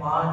5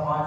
5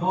2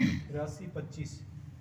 8325,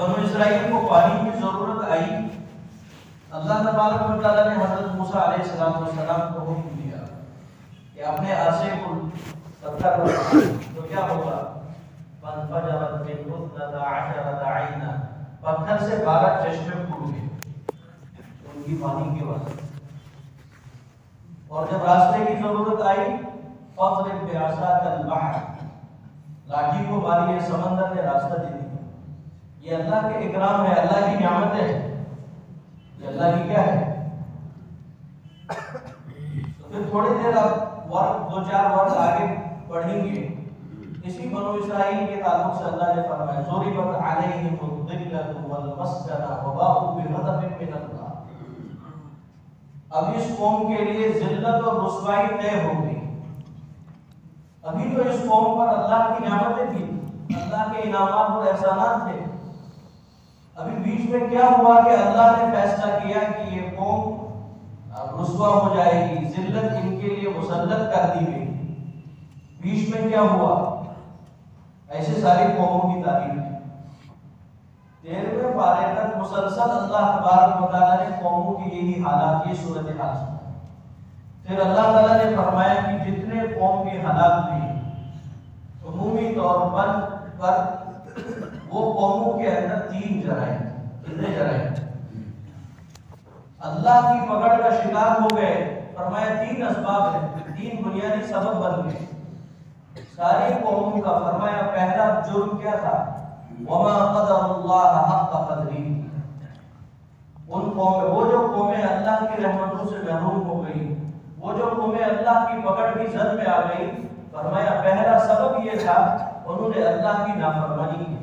بنو اسرائیل کو پانی کی ضرورت آئی، اللہ تبارک و تعالیٰ نے حضرت موسیٰ علیہ السلام کو حکم دیا کہ اپنے عصا کو پتھر پر تو کیا ہوگا؟ فانفجرت منه 12 عینا، پتھر سے 12 چشمے پھوٹ گئے ان کی پانی کے واسطے۔ اور جب راستے کی ضرورت آئی، فاضرب بعصاک البحر، لاٹھی کو ماری، سمندر نے راستہ دے دیا۔ یہ اللہ کے اکرام ہے، اللہ کی نعمت ہے، یہ اللہ کی کیا ہے؟ تو پھر تھوڑی دیر آپ ورق 2-4 ورق آگے پڑھیں گے، اسی بنو اسرائیل کے تعلق سے اللہ نے فرمایا ضربت علیہم الذلۃ والمسکنہ وباءوا بغضب من اللہ۔ اب اس قوم کے لیے ذلت اور رسوائی طے ہو گئی۔ ابھی تو اس قوم پر اللہ کی نعمتیں تھیں، اللہ کے انعامات اور احسانات تھے۔ ابھی بیچ میں کیا ہوا کہ اللہ نے فیصلہ کیا کہ یہ قوم رسوا ہو جائے گی، ذلت ان کے لیے مسلط کر دی گئی۔ بیچ میں کیا ہوا؟ ایسے ساری قوموں کی تعریف ہے۔ 13ویں پارے تک مسلسل اللہ تبارک و تعالیٰ نے قوموں کی یہی حالات، یہ صورتحال سنائی۔ پھر اللہ تعالیٰ نے فرمایا کہ جتنے قوم کی حالات ہوئی عمومی طور پر وہ قوموں کے اندر 3 جرائم، کتنے جرائم؟ اللہ کی پکڑ کا شکار ہو گئے۔ فرمایا 3 اسباب ہیں، 3 بنیادی سبب بن گئے ساری قوموں کا۔ فرمایا پہلا جرم کیا تھا؟ وما قدر اللہ حق قدری۔ ان قومیں، وہ جو قومیں اللہ کی رحمتوں سے محروم ہو گئی، وہ جو قومیں اللہ کی پکڑ کی زد میں آ گئی، فرمایا پہلا سبب یہ تھا انہوں نے اللہ کی نافرمانی کی۔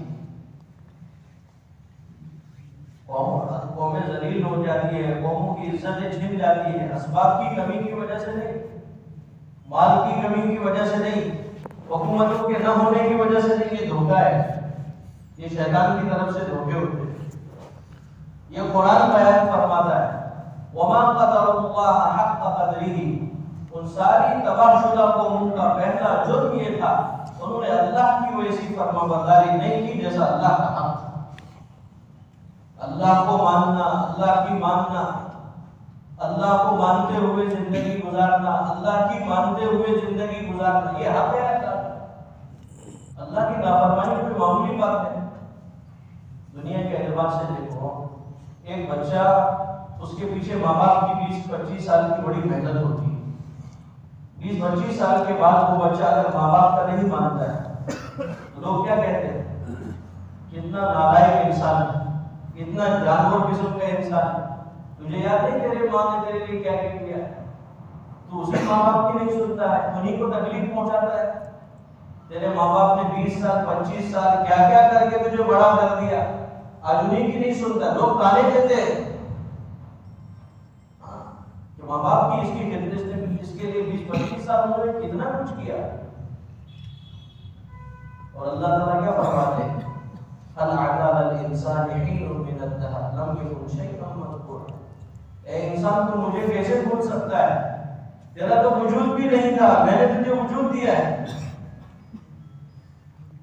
قومیں ذلیل ہو جاتی ہے، قوموں کی عزتیں چھن جاتی ہیں، اسباب کی کمی کی وجہ سے نہیں، مال کی کمی کی وجہ سے نہیں، حکومتوں کے نہ ہونے کی وجہ سے نہیں، یہ دھوکہ ہے، یہ شیطان کی طرف سے دھوکے ہوتے ہیں۔ یہ قرآن بیان فرماتا ہے وما قدر اللہ حق قدرہ۔ ان ساری تباہ شدہ قوموں کا پہلا جرم یہ تھا انہوں نے اللہ کی ویسی فرما برداری نہیں کی جیسا اللہ کا حق تھا۔ اللہ کو ماننا، اللہ کی ماننا، اللہ کو مانتے ہوئے زندگی گزارنا، اللہ کی مانتے ہوئے زندگی گزارنا، یہ حق ہے اللہ کی نافرمانی کوئی معمولی بات ہے۔ دنیا کے اعتبار سے دیکھو، ایک بچہ، اس کے پیچھے ماں باپ کی 20-25 سال کی بڑی محنت ہوتی ہے۔ 20-25 سال کے بعد وہ بچہ اگر ماں باپ کا نہیں مانتا ہے تو لوگ کیا کہتے ہیں؟ کتنا نالائق انسان ہے، کتنا جانور قسم کا انسان ہے، تجھے یاد نہیں تیرے ماں نے تیرے لیے کیا کیا ہے؟ تو اسے ماں باپ کی نہیں سنتا ہے، انہیں کو تکلیف پہنچاتا ہے۔ تیرے ماں باپ نے 20 سال 25 سال کیا کیا کر کے تجھے بڑا کر دیا، آج انہیں کی نہیں سنتا۔ لوگ تانے دیتے کہ ماں باپ کی اس کی خدمت نے اس کے لیے 20-25 سال انہوں نے کتنا کچھ کیا۔ اور اللہ تعالیٰ کیا فرماتے ہیں؟ هل عَلَى الْإِنسَانِ حِينٌ مِّنَ الدَّهْرِ لَمْ يَكُنْ شَيْئًا مَّذْكُورًا۔ اے انسان تو مجھے کیسے بھول سکتا ہے، تیرا تو وجود بھی نہیں تھا، میں نے تجھے وجود دیا ہے۔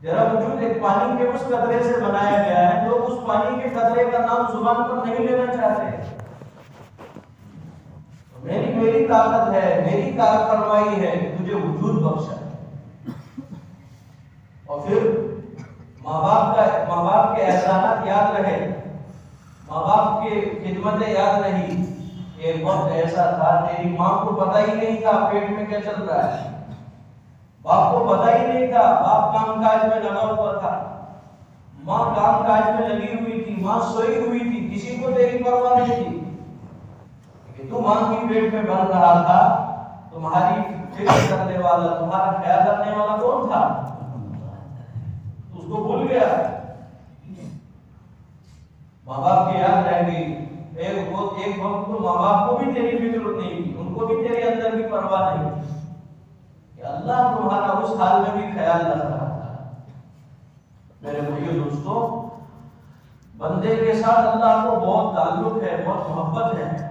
تیرا وجود ایک پانی کے اس قطرے سے بنایا گیا ہے، لوگ اس پانی کے قطرے کا نام زبان پر نہیں لینا چاہتے۔ میری طاقت ہے، میری کار فرمائی ہے کہ تجھے وجود بخشا ہے۔ اور پھر ماں باپ کے احسانات یاد رہے، ماں باپ کی خدمتیں یاد رہی۔ ایک وقت ایسا تھا تیری ماں کو پتہ ہی نہیں تھا پیٹ میں کیا چل رہا ہے، باپ کو پتہ ہی نہیں تھا، باپ کام کاج میں لگا ہوا تھا، ماں کام کاج میں لگی ہوئی تھی، ماں سوئی ہوئی تھی، کسی کو تیری پرواہ نہیں تھی کہ تو ماں کی پیٹ میں بن رہا تھا۔ تمہاری فکر کرنے والا، تمہارا خیال رکھنے والا کون تھا؟ تو اس کو بھول گیا۔ ماں باپ کی یاد رہ گئی۔ ایک وقت تو ماں باپ کو بھی تیری فکر نہیں تھی، ان کو بھی تیرے اندر کی پرواہ نہیں تھی کہ اللہ تمہارا اس حال میں بھی خیال رکھ رہا تھا۔ میرے بھائیو دوستو، بندے کے ساتھ اللہ کو بہت تعلق ہے، بہت محبت ہے۔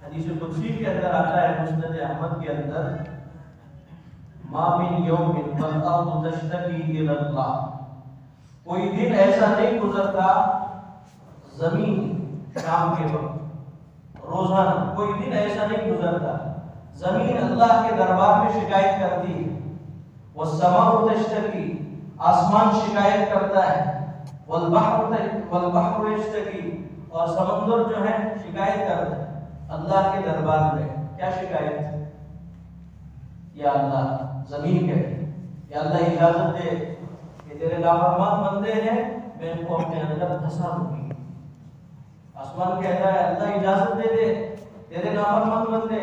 حدیث قدسی کے اندر آتا ہے مسند احمد کے اندر، ما من یوم والارض تشتکی الی اللہ کوئی دن ایسا نہیں گزرتا زمین شام کے وقت روزانہ کوئی دن ایسا نہیں گزرتا زمین اللہ کے دربار میں شکایت کرتی ہے، والسماء تشتکی آسمان شکایت کرتا ہے، والبحر یشتکی اور سمندر جو ہے شکایت کرتا ہے اللہ کے دربار میں۔ کیا شکایت؟ یا اللہ، زمین کہتی یا اللہ اجازت دے کہ تیرے نافرمان بندے ہیں، میں ان کو اپنے اندر دھسا دوں گی۔ آسمان کہتا ہے اللہ اجازت دے تیرے نافرمان بندے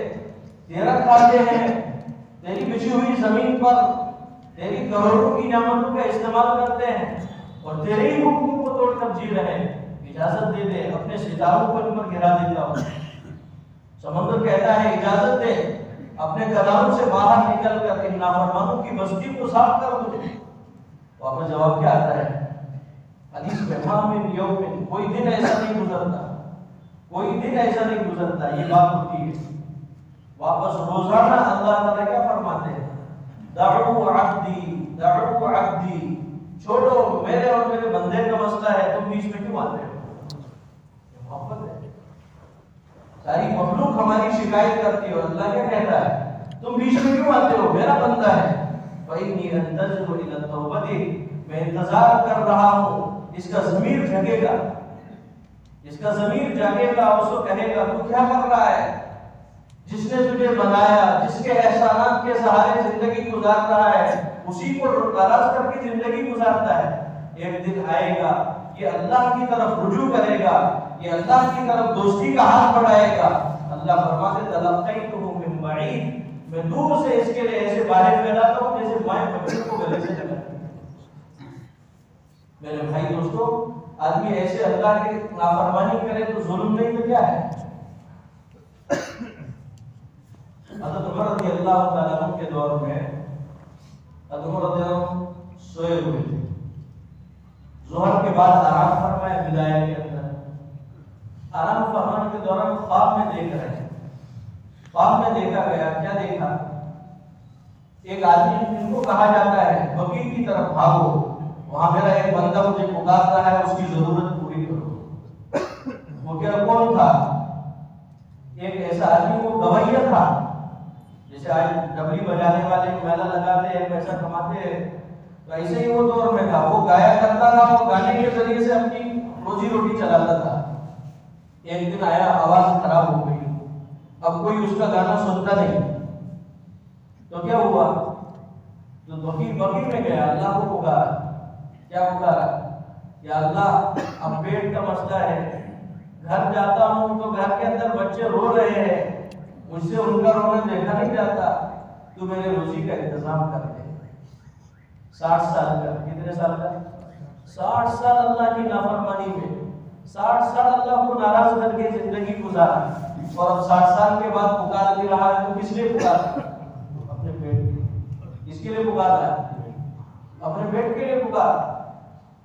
تیرا کھاتے ہیں، تیری بچھی ہوئی زمین پر تیری کروڑوں کی نعمتوں کا استعمال کرتے ہیں اور تیرے ہی حکم کو توڑ کر جی رہے ہیں، اجازت دے اپنے ستاروں کو ان پر گرا دیتا ہوں۔ سمندر کہتا ہے اجازت دے اپنے قدموں سے باہر نکل کر ان نافرمانوں کی بستی کو صاف کر دو۔ واپس جواب کیا آتا ہے؟ حدیث میں من یوم، کوئی دن ایسا نہیں گزرتا، کوئی دن ایسا نہیں گزرتا، یہ بات ہوتی ہے۔ واپس روزانہ اللہ تعالیٰ کیا فرماتے ہیں؟ دعو عبدی، چھوڑو میرے اور میرے بندے کا مسئلہ ہے، تم بیچ میں کیوں آتے ہو؟ محبت ہے، ساری مخلوق ہماری شکایت کرتی ہے، اللہ کیا کہتا ہے؟ تم بیچ میں کیوں آتے ہو؟ میرا بندہ ہے۔ فَإِنِّي أَنْتَظِرُ إِلَى التَّوْبَةِ، میں انتظار کر رہا ہوں، اس کا ضمیر جھگے گا، اس کا ضمیر جاگے گا، اس کو کہے گا تو کیا کر رہا ہے؟ جس نے تجھے بنایا، جس کے احسانات کے سہارے زندگی گزار رہا ہے، اسی کو ناراض کر کے زندگی گزارتا ہے۔ ایک دن آئے گا یہ اللہ کی طرف رجوع کرے گا، یہ اللہ کی طرف دوستی کا ہاتھ بڑھائے گا۔ اللہ فرماتے تلقیتہ من بعید، میں دور سے اس کے لیے ایسے باہر پھیلاتا ہوں جیسے مائیں بچوں کو گلے سے لگاتی ہے۔ میرے بھائی دوستو، آدمی ایسے اللہ کی نافرمانی کرے تو ظلم نہیں تو کیا ہے؟ حضرت عمر رضی اللہ تعالیٰ عنہ کے دور میں حضرت عمر رضی اللہ عنہ سوئے ہوئے تھے، ظہر کے بعد آرام فرمایا بدایا کے اندر، آرام فرمانے کے دوران خواب میں دیکھ رہے ہیں، خواب میں دیکھا گیا، کیا دیکھا؟ ایک آدمی جن کو کہا جاتا ہے بقیع کی طرف بھاگو، وہاں میرا ایک بندہ مجھے پکار رہا ہے، اس کی ضرورت پوری کرو۔ وہ کیا کون تھا؟ ایک ایسا آدمی، وہ گویہ تھا، جیسے آج ڈبلی بجانے والے میلہ لگاتے ہیں، پیسہ کماتے ہیں، تو ایسے ہی وہ دور میں تھا، وہ گایا کرتا تھا، وہ گانے کے ذریعے سے اپنی روزی روٹی چلاتا تھا۔ ایک دن آیا، آواز خراب ہو گئی، اب کوئی اس کا گانا سنتا نہیں، تو کیا ہوا؟ تو بقیع میں گیا، اللہ کو پکارا، کیا پکارا؟ یا اللہ اب پیٹ کا مسئلہ ہے، گھر جاتا ہوں تو گھر کے اندر بچے رو رہے ہیں، مجھ سے ان کا رونا دیکھا نہیں جاتا، تو میرے روزی کا انتظام کر دے۔ 60 سال کا، کتنے سال کا؟ 60 سال اللہ کی نافرمانی میں، 60 سال اللہ کو ناراض کر کے زندگی گزارا، اور اب 60 سال کے بعد پکار بھی رہا ہے، تو کس لیے پکارا؟ اپنے پیٹ کے، کس کے لیے پکارا؟ اپنے پیٹ کے لیے پکارا۔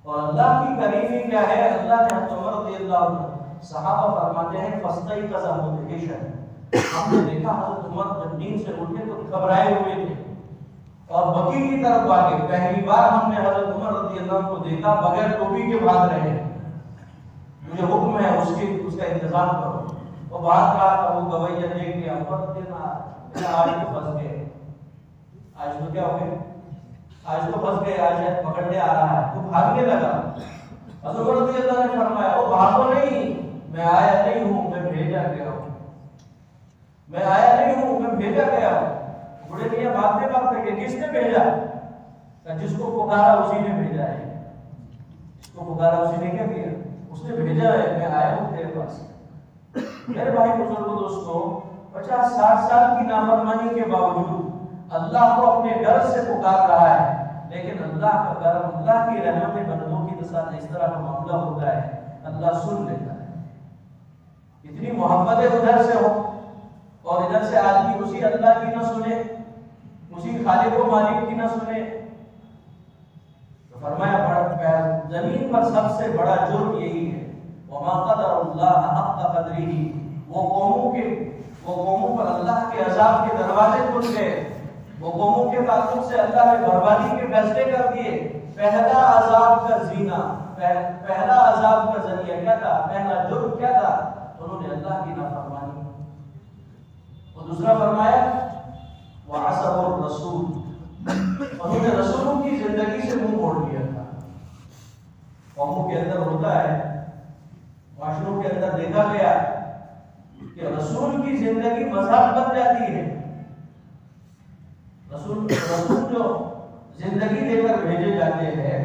اور اللہ کی کریمی کیا ہے؟ اللہ نے حضرت عمر رضی اللہ عنہ، صحابہ فرماتے ہیں فاستيقظ مدهشا، ہم نے دیکھا حضرت عمر جب نیند سے اٹھے تو گھبرائے ہوئے تھے اور بقیع کی طرف بھاگے۔ پہلی بار ہم نے حضرت عمر رضی اللہ عنہ کو دیکھا بغیر ٹوپی کے بھاگ رہے ہیں، مجھے حکم ہے اس کا انتظام کرو۔ وہ بھاگ رہا تھا، وہ گویہ دیکھ کے عمر رضی اللہ آج تو پھنس گئے، آج تو کیا ہو گئے؟ آج تو پھنس گئے، آج پکڑنے آ رہا ہے، تو بھاگنے لگا۔ حضرت عمر رضی اللہ نے فرمایا او بھاگو نہیں، میں آیا نہیں ہوں، میں بھیجا گیا ہوں، میں آیا نہیں ہوں، میں بھیجا گیا ہوں۔ بڑے میاں بھاگتے بھاگتے کہ کس نے بھیجا؟ جس کو پکارا اسی نے بھیجا ہے، جس کو پکارا اسی نے کیا کیا؟ اس نے بھیجا ہے، میں آیا ہوں تیرے پاس۔ میرے بھائی بزرگوں دوستوں، 50-60 سال کی نافرمانی کے باوجود اللہ کو اپنے گھر سے پکار رہا ہے، لیکن اللہ کا کرم، اللہ کی رحمت بندوں کے ساتھ اس طرح کا معاملہ ہوتا ہے، اللہ سن لیتا ہے۔ اتنی محبتیں ادھر سے ہو اور ادھر سے آدمی اسی اللہ کی نہ سنے، اسی خالق و مالک کی نہ سنے، تو فرمایا زمین پر سب سے بڑا جرم یہی ہے، وما قدر اللہ حق قدرہ، وہ قوموں پر اللہ کے عذاب کے دروازے کھل گئے، وہ قوموں کے تعلق سے اللہ نے بربادی کے فیصلے کر دیے. پہلا عذاب کا زینہ، پہلا عذاب کا ذریعہ کیا تھا؟ پہلا جرم کیا تھا؟ انہوں نے اللہ کی نافرمانی. اور دوسرا فرمایا وَعَصَوْا الرَّسُولَ، انہوں نے رسولوں کی زندگی سے منہ موڑ لیا تھا. قوموں کے اندر ہوتا ہے، معاشروں کے اندر دیکھا گیا کہ رسول کی زندگی مذہب بن جاتی ہے. رسول جو زندگی دے کر بھیجے جاتے ہیں،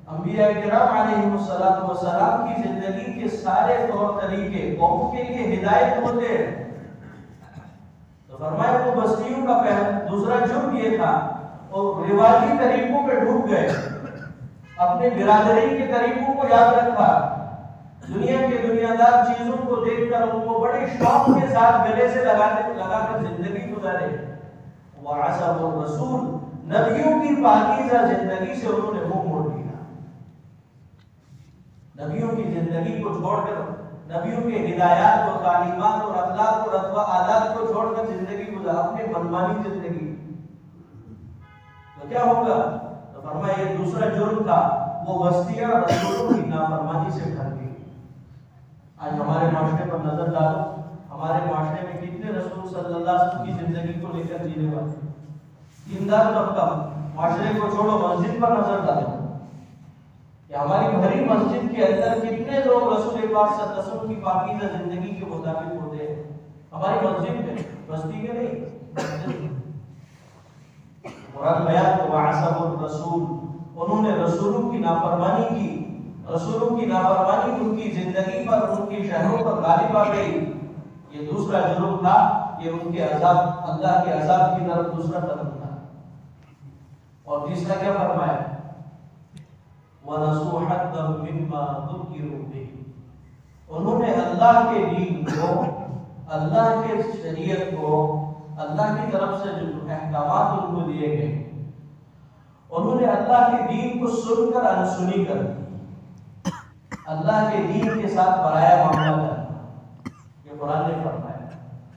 انبیاء کرام علیہم السلام کی زندگی کے سارے طور طریقے قوم کے لیے ہدایت ہوتے ہیں. تو فرمایا وہ بستیوں کا دوسرا جرم یہ تھا، اور رواجی طریقوں پہ ڈوب گئے، اپنے برادری کے طریقوں کو یاد رکھا، دنیا کے دنیا دار چیزوں کو دیکھ کر ان کو بڑے شوق کے ساتھ گلے سے لگا کر زندگی گزارے. وَعَصَوْا الرَّسُولَ، نبیوں کی پاکیزہ زندگی سے انہوں نے منہ موڑ لیا. نبیوں کی زندگی کو چھوڑ کر، نبیوں کے ہدایات اور تعلیمات اور اخلاق اور عادات کو چھوڑ کر زندگی گزار، اپنے منمانی زندگی. تو کیا ہوگا؟ تو فرمایا یہ دوسرا جرم تھا، وہ بستیاں رسولوں کی نافرمانی سے بھر گئی. آج ہمارے معاشرے پر نظر ڈالو، ہمارے معاشرے میں کتنے رسول صلی اللہ علیہ وسلم کی زندگی کو لے کر جینے والے. دیندار طبقہ، معاشرے کو چھوڑو، مسجد پر نظر ڈالو کہ ہماری بھری مسجد کے اندر کتنے لوگ رسول پاک صلی اللہ علیہ وسلم کی پاکیزہ زندگی کے مطابق ہوتے ہیں. ہماری مسجد میں، بستی میں نہیں. قرآن بیان کو وَعَصَوْا الرَّسُولَ، انہوں نے رسولوں کی نافرمانی کی. رسولوں کی نافرمانی ان کی زندگی پر، ان کی شہروں پر غالب آ گئی. یہ دوسرا جرم تھا، یہ ان کے عذاب، اللہ کے عذاب کی طرف دوسرا قدم تھا. اور تیسرا کیا فرمایا؟ وَنَسُوا حَظًّا مِّمَّا ذُكِّرُوا بِهِ، انہوں نے اللہ کے دین کو، اللہ کے شریعت کو، اللہ کی طرف سے جو احکامات ان کو دیے گئے، انہوں نے اللہ کے دین کو سن کر انسنی کر دی. اللہ کے دین کے ساتھ پرایا معاملہ کرنا، یہ قرآن نے فرمایا.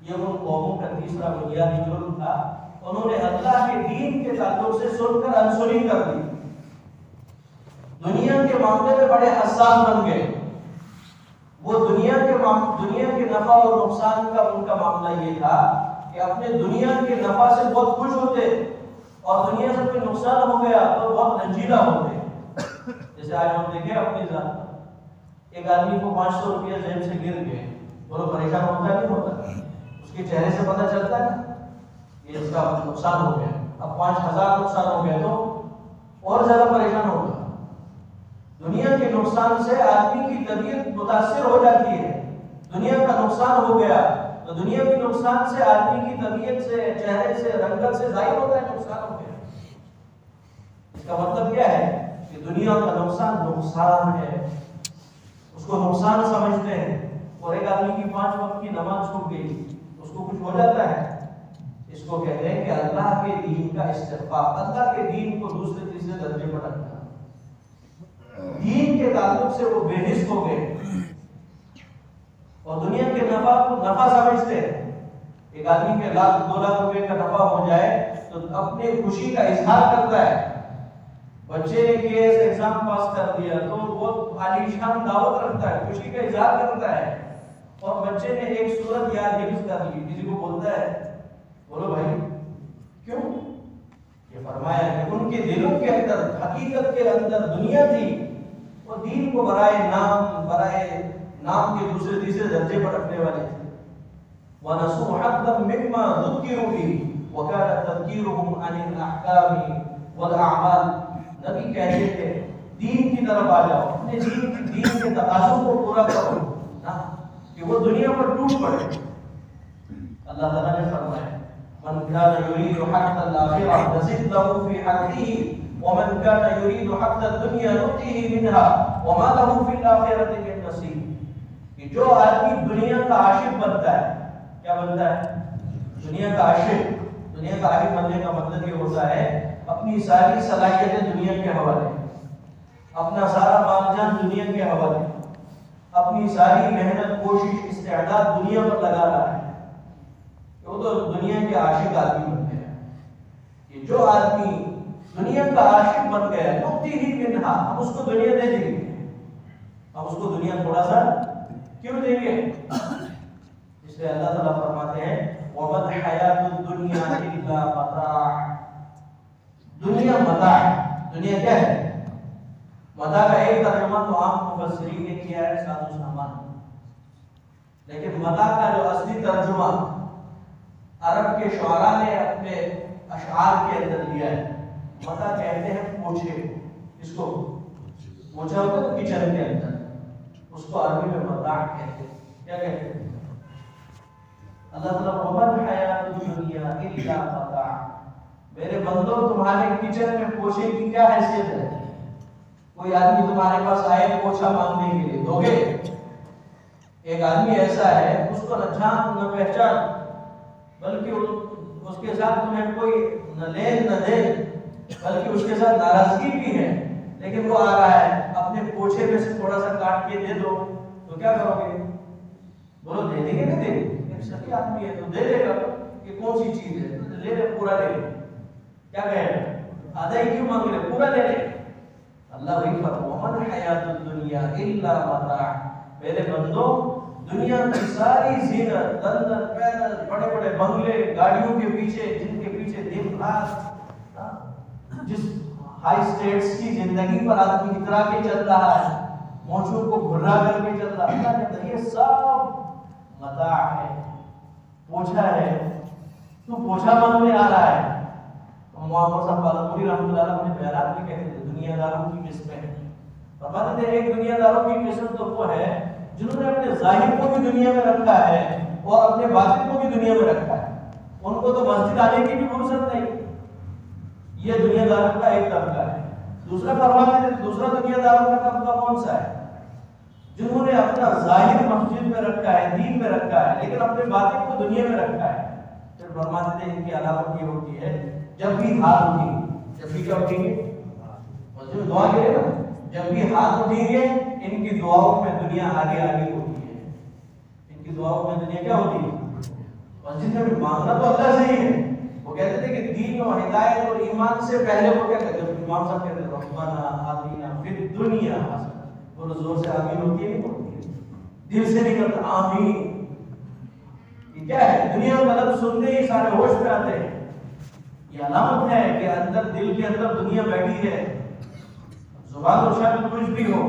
یہ ان قوموں کا تیسرا بنیادی جرم تھا، انہوں نے اللہ کے دین کے تعلق سے سن کر انسنی کر دی. دنیا کے معاملے میں بڑے حساس بن گئے. وہ دنیا کے نفع اور نقصان کا ان کا معاملہ یہ تھا کہ اپنے دنیا کے نفع سے بہت خوش ہوتے، اور دنیا سے کوئی نقصان ہو گیا تو بہت رنجیدہ ہوتے. جیسے آج ہم دیکھیں اپنی ذات، ایک آدمی کو 500 روپیہ جیب سے گر گئے، وہ پریشان ہوتا نہیں ہوتا؟ اس کے چہرے سے پتہ چلتا ہے یہ اس کا نقصان ہو گیا. اب 5000 نقصان ہو گیا تو اور زیادہ پریشان ہوگا. دنیا کے نقصان سے آدمی کی طبیعت متاثر ہو جاتی ہے. دنیا کا نقصان ہو گیا تو دنیا کے نقصان سے آدمی کی طبیعت سے، چہرے سے، رنگت سے ظاہر ہوتا ہے نقصان ہو گیا. اس کا مطلب کیا ہے کہ دنیا کا نقصان ہے، اس کو نقصان سمجھتے ہیں. اور ایک آدمی کی 5 وقت کی نماز چھوٹ گئی، اس کو کچھ ہو جاتا ہے. اس کو کہتے ہیں کہ اللہ کے دین کا استحقاق، اللہ کے دین کو دوسرے تیسرے درجے پر رکھنا. دین کے تعلق سے وہ بے حس ہو گئے اور دنیا کے نفع کو نفع سمجھتے ہیں. ایک آدمی کے 1,00,000 2 لاکھ روپے کا نفع ہو جائے تو اپنی خوشی کا اظہار کرتا ہے. بچے نے کیس ایگزام پاس کر دیا تو بہت عالیشان دعوت رکھتا ہے، خوشی کا اظہار کرتا ہے. اور بچے نے ایک سورت یاد حفظ کر لی، کسی کو بولتا ہے بولو بھائی کیوں؟ یہ فرمایا کہ ان کے دلوں کے اندر، حقیقت کے اندر دنیا تھی، وہ دین کو برائے نام کے دوسرے تیسرے درجے پر رکھنے والے تھے. وَنَسُوا حَظًّا مِّمَّا ذُكِّرُوا بِهِ وَكَانَ تَذْكِيرُهُمْ عَنِ الْأَحْكَامِ وَالْأَعْمَالِ. نبی کہتے تھے دین کی طرف آ جاؤ، اپنے دین کے تقاضوں کو پورا کرو، نہ کہ وہ دنیا پر ٹوٹ پڑے. اللہ تعالیٰ نے فرمایا من كان يريد حرث الآخرة نزد له في حرثه ومن كان يريد حرث الدنيا نؤتيه منها وما له في الآخرة من نصيب. کہ جو آدمی دنیا کا عاشق بنتا ہے، کیا بنتا ہے؟ دنیا کا عاشق. دنیا کا عاشق بننے کا مطلب یہ ہوتا ہے اپنی ساری صلاحیتیں دنیا کے حوالے، اپنا سارا مال جان دنیا کے حوالے، اپنی ساری محنت، کوشش، استعداد دنیا پر لگا رہا ہے. وہ تو دنیا کے عاشق آدمی بنتے ہیں. کہ جو آدمی دنیا کا عاشق بن گیا نقطی ہی منہا، ہم اس کو دنیا دے دیں گے، ہم اس کو دنیا تھوڑا سا کیوں دیں گے؟ اس لیے اللہ تعالیٰ فرماتے ہیں وَمَا الْحَيَاةُ الدُّنْيَا إِلَّا مَتَاعٌ، دنیا متاع ہے۔ دنیا کیا ہے؟ متاع کا ایک ترجمہ تو عام مفسرین نے کیا ہے ساز و سامان، لیکن متاع کا جو اصلی ترجمہ عرب کے شعراء نے اپنے اشعار کے اندر لیا ہے، متاع کہتے ہیں پوچھے، اس کو پوچھا ہوتا ہے کچن کے اندر، اس کو عربی میں متاع کہتے ہیں۔ کیا کہتے ہیں؟ اللہ تعالیٰ وَمَا الْحَيَاةُ الدُّنْيَا إِلَّا مَتَاعٌ، میرے بندوں تمہارے کچن میں پوچھے کی کیا حیثیت ہے؟ کوئی آدمی تمہارے پاس آئے پوچھا مانگنے کے لیے، دو گے؟ ایک آدمی ایسا ہے اس کو نہ جان نہ پہچان، بلکہ اس کے ساتھ تمہیں کوئی نہ لین نہ دین، بلکہ اس کے ساتھ ناراضگی بھی ہے، لیکن وہ آ رہا ہے اپنے پوچھے میں سے تھوڑا سا کاٹ کے دے دو تو کیا کرو گے؟ بولو دے دیں گے نہیں دے دیں گے؟ سچی آدمی ہے تو دے دے گا، یہ کون سی چیز ہے؟ لے لے، پورا لے لے، کیا کہے؟ آدھا ہی کیوں مانگ رہے؟ پورا لے لے۔ اللہ وہی فرماتا ہے وَمَا الْحَيَاةُ الدُّنْيَا إِلَّا مَتَاعٌ، میرے بندو دنیا کی ساری زینت، لندن پیرس، بڑے بڑے بنگلے، گاڑیوں کے پیچھے، جن کے پیچھے دن رات جس ہائی اسٹیٹس کی زندگی پر آدمی اترا کے چل رہا ہے، مونچھوں کو گھرا کر کے چل رہا ہے، اللہ کہتا ہے یہ سب متاع ہے، پوچھا ہے، تو پوچھا مانگنے آ رہا ہے۔ محمد صاحب پالپوری رحمۃ اللہ علیہ اپنے بیانات میں کہتے تھے دنیا داروں کی قسمیں ہیں، فرماتے تھے ایک دنیا داروں کی قسم تو وہ ہے جنہوں نے اپنے ظاہر کو بھی دنیا میں رکھا ہے اور اپنے باطن کو بھی دنیا میں رکھا ہے، ان کو تو مسجد آنے کی بھی فرصت نہیں، یہ دنیا داروں کا ایک طبقہ ہے۔ دوسرا فرماتے تھے دوسرا دنیا داروں کا طبقہ کون سا ہے؟ جنہوں نے اپنا ظاہر مسجد میں رکھا ہے، دین میں رکھا ہے، لیکن اپنے باطن کو دنیا میں رکھا ہے۔ پھر فرماتے تھے ان کی علامت یہ ہوتی ہے جب بھی ہاتھ اٹھیں گے، جب بھی کیا اٹھیں گے؟ مسجد میں دعا کرے نا، جب بھی ہاتھ اٹھیں گے ان کی دعاؤں میں دنیا آگے آگے ہوتی ہے، ان کی دعاؤں میں دنیا کیا ہوتی ہے؟ مسجد میں بھی مانگنا تو اللہ سے ہی ہے۔ وہ کہتے تھے کہ دین اور ہدایت اور ایمان سے پہلے وہ کیا کہتے ہیں؟ امام صاحب کہتے ہیں ربنا آتنا فی الدنیا حسنہ، وہ زور سے آمین ہوتی ہے نہیں ہوتی ہے، دل سے نکلتا آمین۔ یہ کیا ہے؟ دنیا کا لفظ سنتے ہی سارے ہوش میں آتے ہیں، یہ علامت ہے کہ اندر دل کے اندر دنیا بیٹھی ہے۔ زبان و شکل کچھ بھی ہو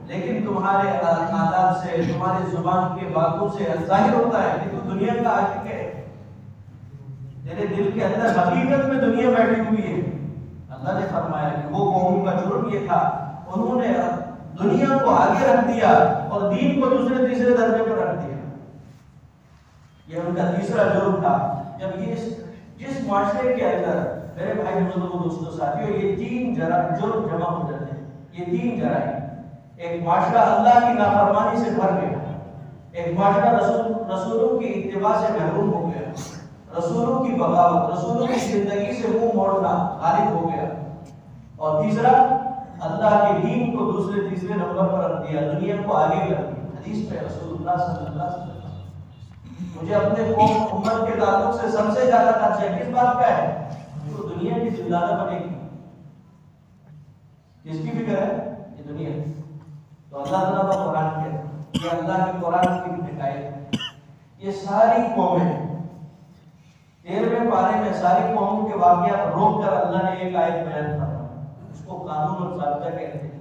لیکن تمہارے عادات سے، تمہارے زبان کے باتوں سے ظاہر ہوتا ہے کہ تو دنیا کا عاشق ہے، تیرے دل کے اندر حقیقت میں دنیا بیٹھی ہوئی ہے۔ اللہ نے فرمایا کہ وہ قوم کا جرم یہ تھا انہوں نے دنیا کو آگے رکھ دیا اور دین کو دوسرے تیسرے درجے پر رکھ دیا، یہ ان کا تیسرا جرم تھا۔ جب یہ جس معاشرے کے اندر میرے بھائی بزرگوں دوستوں ساتھیوں یہ تین جرم جمع ہو جاتے ہیں، یہ تین جرائم، ایک معاشرہ اللہ کی نافرمانی سے بھر گیا، ایک معاشرہ رسولوں کی اتباع سے محروم ہو گیا، رسولوں کی بغاوت، رسولوں کی زندگی سے منہ موڑنا غالب ہو گیا، اور تیسرا اللہ کے دین کو دوسرے تیسرے نمبر پر رکھ دیا، دنیا کو آگے کر دیا۔ حدیث میں رسول اللہ صلی اللہ علیہ وسلم مجھے اپنے قوم امت کے تعلق سے سب سے زیادہ خدشہ کس بات کا ہے؟ جو دنیا کی زندہ بنے گی، کس کی فکر ہے؟ یہ دنیا۔ تو اللہ تعالیٰ کا قرآن کہتا ہے، یہ اللہ کے قرآن کی حکایت، یہ ساری قومیں 13ویں پارے میں ساری قوموں کے واقعات روک کر اللہ نے ایک آیت بیان فرمایا، اس کو قانون اور ضابطہ کہتے ہیں۔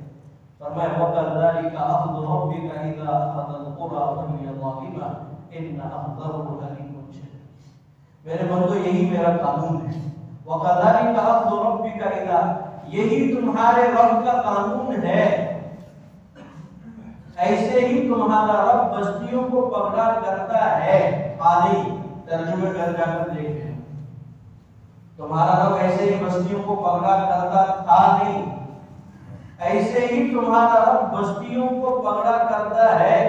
فرمایا وَكَذَلِكَ أَخْذُ رَبِّكَ إِذَا أَخَذَ الْقُرَىٰ وَهِيَ ظَالِمَةٌ إِنَّ أَخْذَهُ أَلِيمٌ شَدِيدٌ۔ میرے بندو یہی میرا قانون ہے، وَكَذَلِكَ أَخْذُ رَبِّكَ إِذَا، یہی تمہارے رب کا قانون ہے، ایسے ہی تمہارا رب بستیوں کو پکڑا کرتا ہے۔ آدھی ترجمے کر جا کر دیکھیں، تمہارا رب ایسے ہی بستیوں کو پکڑا کرتا تھا نہیں، ایسے ہی تمہارا رب بستیوں کو پکڑا کرتا ہے۔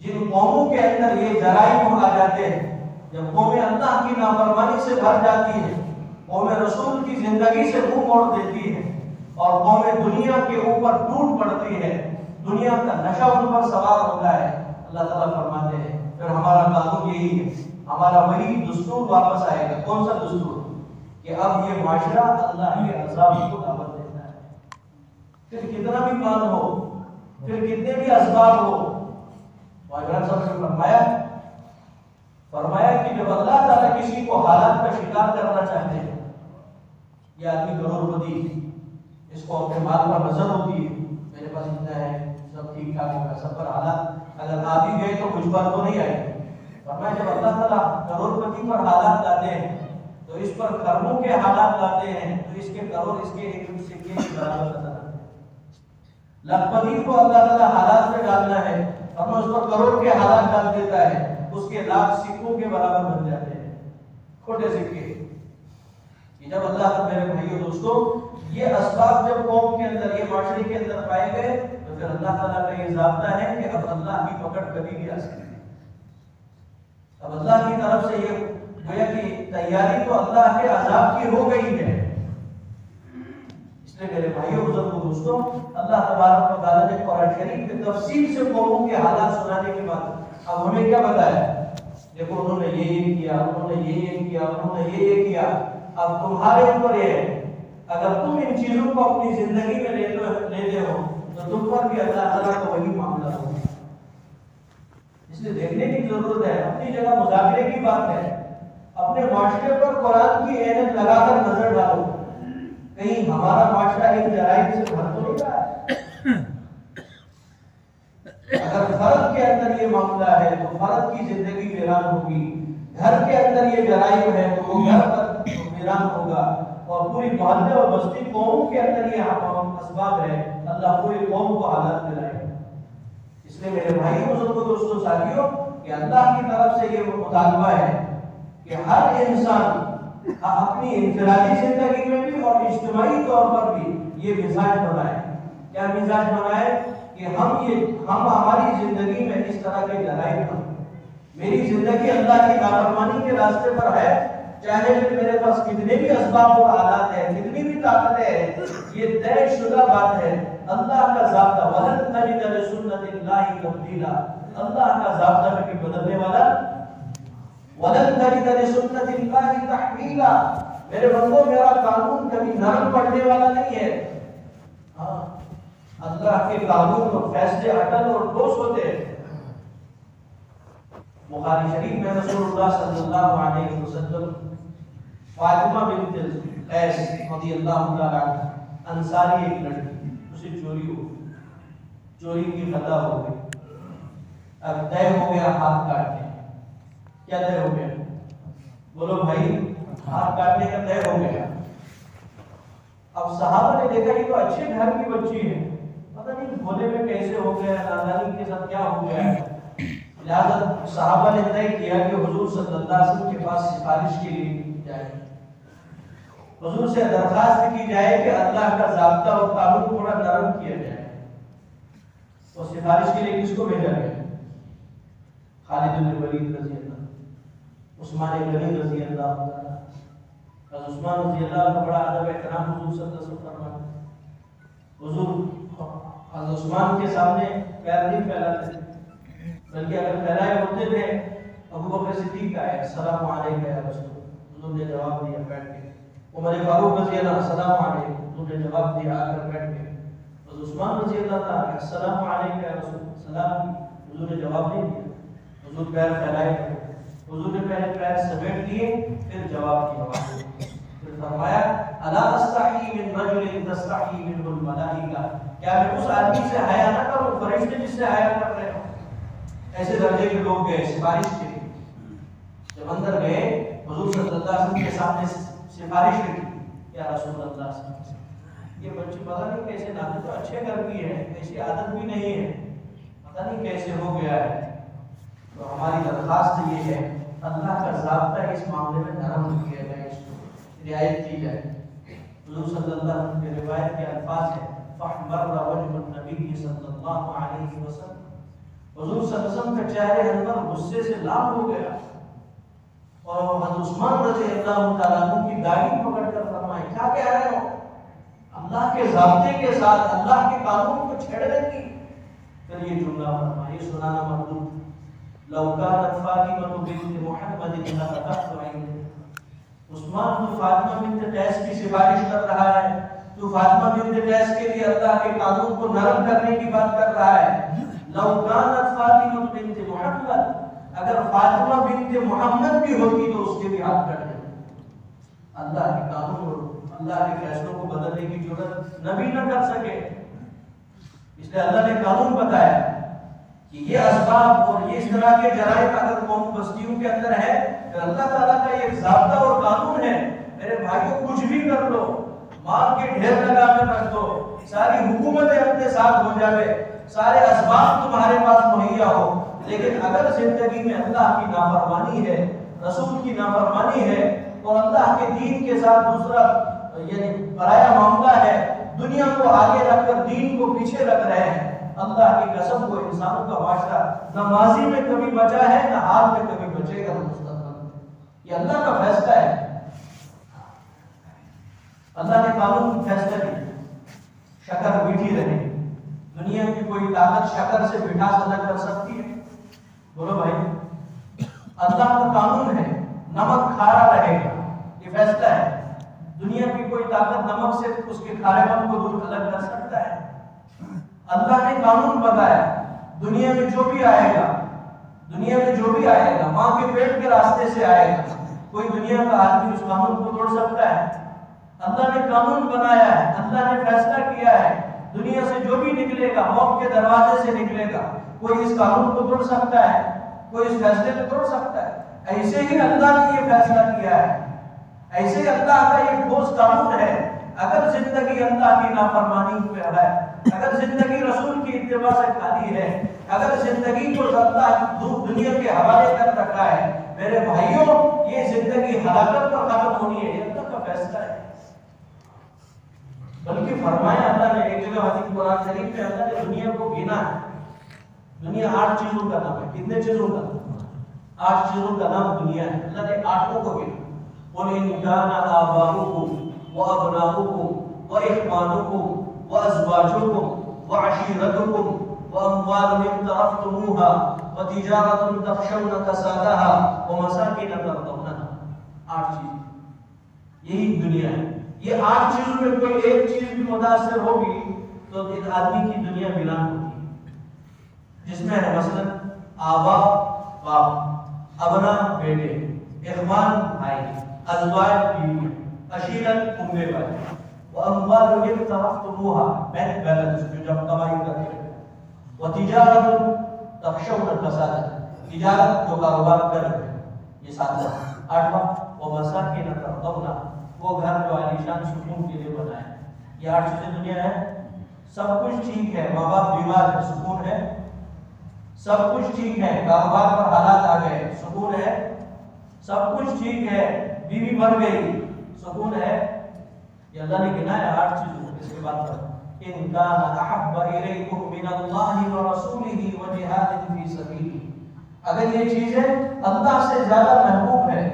جن قوموں کے اندر یہ جرائم آ جاتے ہیں، جب قومیں اللہ کی نافرمانی سے بھر جاتی ہے، قومیں رسول کی زندگی سے منہ موڑ دیتی ہے اور قومیں دنیا کے اوپر ٹوٹ پڑتی ہے، دنیا کا نشہ ان پر سوار ہوتا ہے، اللہ تعالیٰ فرماتے ہیں پھر ہمارا قانون یہی ہے، ہمارا وہی دستور واپس آئے گا۔ کون سا دستور؟ کہ اب یہ معاشرہ اللہ کے عذاب کو دعوت دیتا ہے. پھر کتنا بھی مال ہو، پھر کتنے بھی اسباب ہو، معاشرہ صاحب نے فرمایا کہ جب اللہ تعالیٰ کسی کو حالات کا شکار کرنا چاہتے ہیں، یہ آدمی کروڑپتی، اس کو اپنے مال پر نظر ہوتی ہے، میرے پاس اتنا ہے، سب ٹھیک ٹھاک ہوگا، سب پر حالات اگر آ بھی گئے تو کچھ بات تو نہیں آئے گی. فرمایا جب اللہ تعالیٰ کروڑپتی پر حالات لاتے ہیں تو اس پر کرموں کے حالات لاتے ہیں تو اس کے کروڑ اس کے ایک سکے کے برابر نظر آتے ہیں. لکھپتی کو اللہ تعالیٰ حالات میں ڈالنا ہے، فرمایا اس پر کروڑ کے حالات ڈال دیتا ہے، اس کے لاکھ سکوں کے برابر بن جاتے ہیں، کھوٹے سکے. یہ جب اللہ، میرے بھائیو دوستو، یہ اسباب جب قوم کے اندر، یہ معاشرے کے اندر پائے گئے تو پھر اللہ تعالیٰ کا یہ ضابطہ ہے کہ اب اللہ کی پکڑ کبھی بھی آ سکتی ہے. اب اللہ کی طرف سے یہ گویا کہ تیاری تو اللہ کے عذاب کی ہو گئی ہے. اس لیے میرے بھائیو بزرگوں دوستو، اللہ تبارک و تعالیٰ نے قرآن شریف میں تفصیل سے قوموں کے حالات سنانے کے بعد اب ہمیں کیا بتایا؟ دیکھو انہوں نے یہ کیا، انہوں نے یہ کیا، انہوں نے یہ کیا. اب تمہارے اوپر یہ ہے، اگر تم ان چیزوں کو اپنی زندگی میں لیتے ہو تو تم پر بھی اللہ تعالیٰ کا وہی معاملہ ہوگا. اس لیے دیکھنے کی ضرورت ہے. اپنی جگہ مذاکرے کی بات ہے، اپنے معاشرے پر قرآن کی عینت لگا کر نظر ڈالو، کہیں ہمارا معاشرہ ایک جرائم سے بھر تو نہیں رہا ہے. اگر فرد کے اندر یہ معاملہ ہے تو فرد کی زندگی ویران ہوگی. گھر کے اندر یہ جرائم ہے تو وہ گھر پر ویران ہوگا، اور پوری محلے اور بستی قوم کے اندر یہ اسباب ہے، اللہ پوری قوم کو حالات میں لائے گا. اس لیے میرے بھائی بزرگوں دوستوں ساتھیوں کہ اللہ کی طرف سے یہ مطالبہ ہے کہ ہر انسان اپنی انفرادی زندگی میں بھی اور اجتماعی طور پر بھی یہ مزاج بنائے. کیا مزاج بنائے؟ کہ ہم ہماری زندگی میں اس طرح کے جرائم نہ. میری زندگی اللہ کی نافرمانی کے راستے پر ہے، چاہے میرے پاس کتنے بھی اسباب و آلات ہیں، کتنی بھی طاقتیں ہیں، یہ طے شدہ بات ہے. اللہ کا ضابطہ وَلَن تَجِدَ لِسُنَّتِ اللَّهِ تَبْدِيلًا، اللہ کا ضابطہ میں بھی بدلنے والا. وَلَن تَجِدَ لِسُنَّتِ اللَّهِ تَحْوِيلًا، میرے بندو میرا قانون کبھی نرم پڑنے والا نہیں ہے. ہاں، اللہ کے قانون اور فیصلے اٹل اور ٹھوس ہوتے ہیں. بخاری شریف میں رسول اللہ صلی اللہ علیہ وسلم فاطمہ بنت قیس رضی اللہ تعالیٰ عنہ، انصاری ایک لڑکی، اسے چوری کی خطا ہو گئی. اب طے ہو گیا ہاتھ کاٹنے. کیا طے ہو گیا؟ بولو بھائی، ہاتھ کاٹنے کا طے ہو گیا. اب صحابہ نے دیکھا یہ تو اچھے گھر کی بچی ہے، پتہ نہیں بھولے میں کیسے ہو گیا، نادانی کے ساتھ کیا ہو گیا ہے. لہذا صحابہ نے طے کیا کہ حضور صلی اللہ علیہ وسلم کے پاس سفارش کے لیے جائے، حضور سے درخواست کی جائے کہ اللہ کا ضابطہ اور قانون تھوڑا نرم کیا جائے. تو سفارش کے لیے کس کو بھیجا گیا؟ خالد بن ولید رضی اللہ، عثمان غنی رضی اللہ تعالیٰ. عثمان رضی اللہ کا بڑا ادب احترام حضور صلی اللہ علیہ وسلم فرماتے. حضور عثمان کے سامنے پیر نہیں پھیلاتے، بلکہ اگر پھیلائے ہوتے تھے ابو بکر صدیق آئے، السلام علیکم یا رسول، حضور نے جواب دیا بیٹھ کے. عمر فاروق رضی اللہ، السلام علیکم، حضور نے جواب دیا آ کر بیٹھ کے. عثمان رضی اللہ تعالیٰ، السلام علیکم یا رسول، سلام، حضور نے جواب نہیں دیا. حضور پیر پھیلائے، حضور نے پہلے پیر سمیٹ لیے پھر جواب کی آواز دی. پھر فرمایا الا استحی من رجل تستحی منه الملائکہ، کیا میں اس آدمی سے حیا نہ کروں فرشتے جس سے حیا کر رہے ہوں. ایسے درجے کے لوگ گئے سفارش کے لیے. جب اندر گئے حضور صلی اللہ علیہ وسلم کے سامنے سفارش کی، یا رسول اللہ صلی اللہ علیہ وسلم، یہ بچی پتہ نہیں کیسے نہ تو اچھے گھر کی ہے، ایسی عادت بھی نہیں ہے، پتہ نہیں کیسے ہو گیا ہے. تو ہماری درخواست یہ ہے اللہ کا ضابطہ اس معاملے میں نرم کیا جائے، اس کو رعایت کی جائے. حضور صلی اللہ علیہ وسلم کی روایت کے الفاظ ہیں فَحْمَرَّ وَجْهُ النَّبِيِّ صلی اللہ علیہ وسلم، حضور صلی اللہ علیہ وسلم کا چہرے انور غصے سے لال ہو گیا، اور حضرت عثمان رضی اللہ تعالیٰ عنہ کی داڑھی پکڑ کر فرمائے کیا کہہ رہے ہو؟ اللہ کے ضابطے کے ساتھ اللہ کے قانون کو چھیڑنے کی. پھر یہ جملہ فرمایا، یہ سنانا مطلوب، لو كانت فاطمة بنت محمد لفتحت عيني، عثمان تو فاطمہ بنت قیس کی سفارش کر رہا ہے، تو فاطمہ بنت قیس کے لیے اللہ کے قانون کو نرم کرنے کی بات کر رہا ہے۔ لو کانت فاطمہ بنت محمد، اگر فاطمہ بنت محمد بھی ہوتی تو اس کے بھی ہاتھ کٹ جاتے۔ اللہ کے قانون اور اللہ کے فیصلوں کو بدلنے کی ضرورت نبی نہ کر سکے، اس لیے اللہ نے قانون بتایا کہ یہ اسباب اور یہ اس طرح کے جرائم اگر قوم بستیوں کے اندر ہے تو اللہ تعالیٰ کا یہ ضابطہ اور قانون ہے۔ میرے بھائیوں کچھ بھی کر لو، مال کے ڈھیر لگا کر رکھ دو، ساری حکومتیں اپنے ساتھ ہو جاوے، سارے اسباب تمہارے پاس مہیا ہو، لیکن اگر زندگی میں اللہ کی نافرمانی ہے، رسول کی نافرمانی ہے اور اللہ کے دین کے ساتھ دوسرا یعنی پرایا معاملہ ہے، دنیا کو آگے رکھ کر دین کو پیچھے رکھ رہے ہیں، اللہ کی قسم کو انسانوں کا معاشرہ نہ ماضی میں کبھی بچا ہے نہ حال میں کبھی بچے گا مستقبل میں۔ یہ اللہ کا فیصلہ ہے، اللہ نے قانون فیصلہ کیا شکر میٹھی رہے۔ دنیا کی کوئی طاقت شکر سے مٹھاس الگ کر سکتی ہے؟ بولو بھائی، اللہ کا قانون ہے نمک کھارا رہے گا، یہ فیصلہ ہے۔ دنیا کی کوئی طاقت نمک سے اس کے کھارے پن کو دور الگ کر سکتا ہے؟ اللہ نے قانون بتایا، دنیا میں جو بھی آئے گا، دنیا میں جو بھی آئے گا ماں کے پیٹ کے راستے سے آئے گا، کوئی دنیا کا آدمی اس قانون کو توڑ سکتا ہے؟ اللہ نے قانون بنایا ہے، اللہ نے فیصلہ کیا ہے، دنیا سے جو بھی نکلے گا موت کے دروازے سے نکلے گا، کوئی اس قانون کو توڑ سکتا ہے؟ کوئی اس فیصلے کو توڑ سکتا ہے؟ ایسے ہی اللہ نے یہ فیصلہ کیا ہے، ایسے ہی اللہ کا یہ ٹھوس قانون ہے۔ اگر زندگی اللہ کی نافرمانی پہ ہے، اگر زندگی رسول کی اتباع سے خالی ہے، اگر زندگی کو اللہ دنیا کے حوالے کر رکھا ہے، میرے بھائیوں یہ زندگی ہلاکت پر ختم ہونی ہے، یہ اللہ کا فیصلہ ہے۔ بلکہ فرمایا اللہ نے ایک جگہ حدیث قرآن شریف میں اللہ نے دنیا کو گنا ہے، دنیا 8 چیزوں کا نام ہے۔ کتنے چیزوں کا؟ 8 چیزوں کا نام دنیا ہے۔ اللہ نے 8 کو گنا۔ قُلْ إِنْ كَانَ آبَاؤُكُمْ وَأَبْنَاؤُكُمْ وَإِخْوَانُكُمْ وَأَزْوَاجُكُمْ وَعَشِيرَتُكُمْ وَأَمْوَالٌ اقْتَرَفْتُمُوهَا وَتِجَارَةٌ تَخْشَوْنَ كَسَادَهَا وَمَسَاكِنَ تَرْضَوْنَهَا۔ 8 چیز یہی دنیا ہے۔ یہ 8 چیزوں میں کوئی ایک چیز بھی متاثر ہوگی تو ایک آدمی کی دنیا ویران ہوتی ہے، جس میں ہے مثلا آبا باپ، ابنا بیٹے، اخوان بھائی، ازواج بیوی، عشیرت کنبے بھائی، واموال اقترفتموها بینک بیلنس جو جب کمائی کرتے ہیں، وتجارت تخشون کسادها تجارت جو کاروبار کر رہے ہیں، یہ 7واں۔ 8واں ومساکن ترضونها وہ گھر جو عالیشان سکون کے لیے بنائے۔ یہ 8 چیزیں دنیا ہے۔ سب کچھ ٹھیک ہے، ماں باپ بیمار ہے، سکون ہے، سب کچھ ٹھیک ہے، کاروبار پر حالات آ گئے، سکون ہے، سب کچھ ٹھیک ہے، بیوی مر گئی، سکون ہے۔ یہ اللہ نے گنایا 8 چیزوں۔ اس کے بعد ان کان احب الیکم من اللہ ورسولہ وجہاد فی سبیلہ، اگر یہ چیزیں اللہ سے زیادہ محبوب ہے،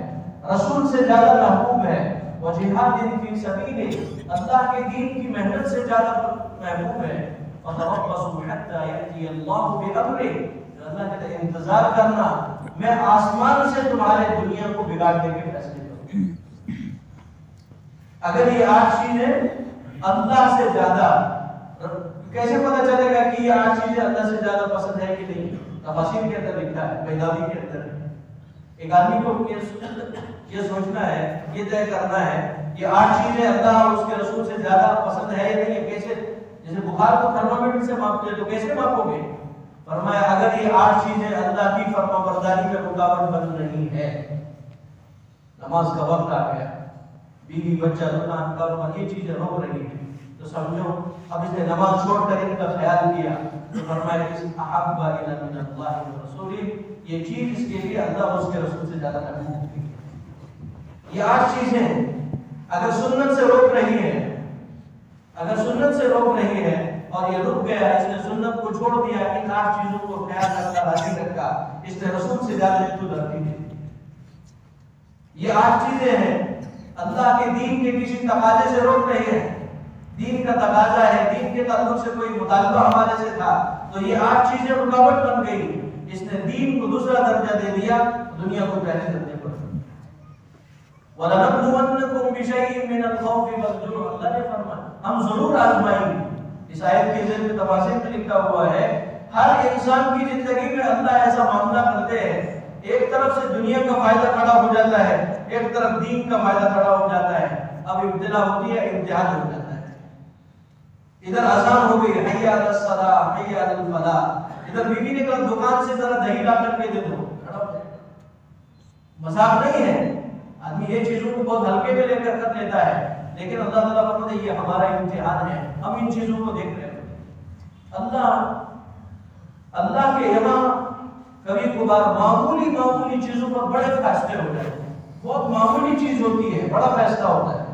رسول سے زیادہ محبوب ہے، وجہاد فی سبیلہ اللہ کے دین کی محنت سے زیادہ محبوب ہے، فتربصوا حتی یأتی اللہ بامرہ، اللہ کہتا ہے انتظار کرنا، میں آسمان سے تمہارے دنیا کو بگاڑنے کے فیصلے کروں۔ اگر یہ 8 چیزیں اللہ سے زیادہ، کیسے پتہ چلے گا کہ یہ 8 چیزیں اللہ سے زیادہ پسند ہے کہ نہیں؟ تفاسیر کے اندر لکھا ہے، بیضاوی کے اندر ہے۔ ایک آدمی کو یہ سوچنا ہے، یہ طے کرنا ہے یہ 8 چیزیں اللہ اور اس کے رسول سے زیادہ پسند ہے یا نہیں ہے۔ کیسے؟ جیسے بخار کو تھرمامیٹر سے ماپتے ہیں تو کیسے ماپو گے؟ فرمایا اگر یہ 8 چیزیں اللہ کی فرمانبرداری میں رکاوٹ بن رہی ہے، نماز کا وقت آ گیا، بیوی بچہ دکان کاروبار یہ چیزیں روک رہی ہیں، تو سمجھو اب اس نے نماز چھوڑ کر ان کا خیال کیا، تو فرمایا اس احب الی من اللہ ورسولہ، یہ چیز اس کے لیے اللہ اور اس کے رسول سے زیادہ محبوب ہے۔ یہ 8 چیزیں اگر سنت سے روک رہی ہے، اگر سنت سے روک رہی ہے اور یہ رک گیا، اس نے سنت کو چھوڑ دیا، ان 8 چیزوں کو خیال رکھا، راضی رکھا، اس نے رسول سے زیادہ جد درتی ہے۔ یہ 8 چیزیں ہیں اللہ کے دین کے کسی تقاضے سے روک رہی ہے، دین کا تقاضا ہے، دین کے تعلق سے کوئی مطالبہ ہمارے سے تھا تو یہ 8 چیزیں رکاوٹ بن گئی، اس نے دین کو دوسرا درجہ دے دیا، دنیا کو پہلے درجے پر۔ وَلَنَبْلُوَنَّكُمْ بِشَيْءٍ مِّنَ الْخَوْفِ وَالْجُوعِ، اللہ نے فرمایا ہم ضرور آزمائیں گے۔ اس آیت کے ذیل میں تفاسیر میں لکھا ہوا ہے ہر انسان کی زندگی میں اللہ ایسا معاملہ کرتے ہیں، ایک طرف سے دنیا کا فائدہ کھڑا ہو جاتا ہے، ایک طرف دین کا فائدہ کھڑا ہو جاتا ہے، اب ابتلا ہوتی ہے، امتحان ہو جاتا ہے۔ ادھر آسان ہو گئی، حی علی الصلاۃ حی علی الفلاح، ادھر بیوی نے کہا دکان سے ذرا دہی لا کر کے دے دو، کھڑا ہو جائے۔ مذاق نہیں ہے، آدمی یہ چیزوں کو بہت ہلکے میں لے کر کر لیتا ہے، لیکن اللہ تعالیٰ فرماتے ہیں یہ ہمارا امتحان ہے، ہم ان چیزوں کو دیکھ رہے ہیں۔ اللہ کے یہاں کبھی کبھار معمولی چیزوں پر بڑے فیصلے ہو جاتے ہیں، بہت معمولی چیز ہوتی ہے، بڑا فیصلہ ہوتا ہے۔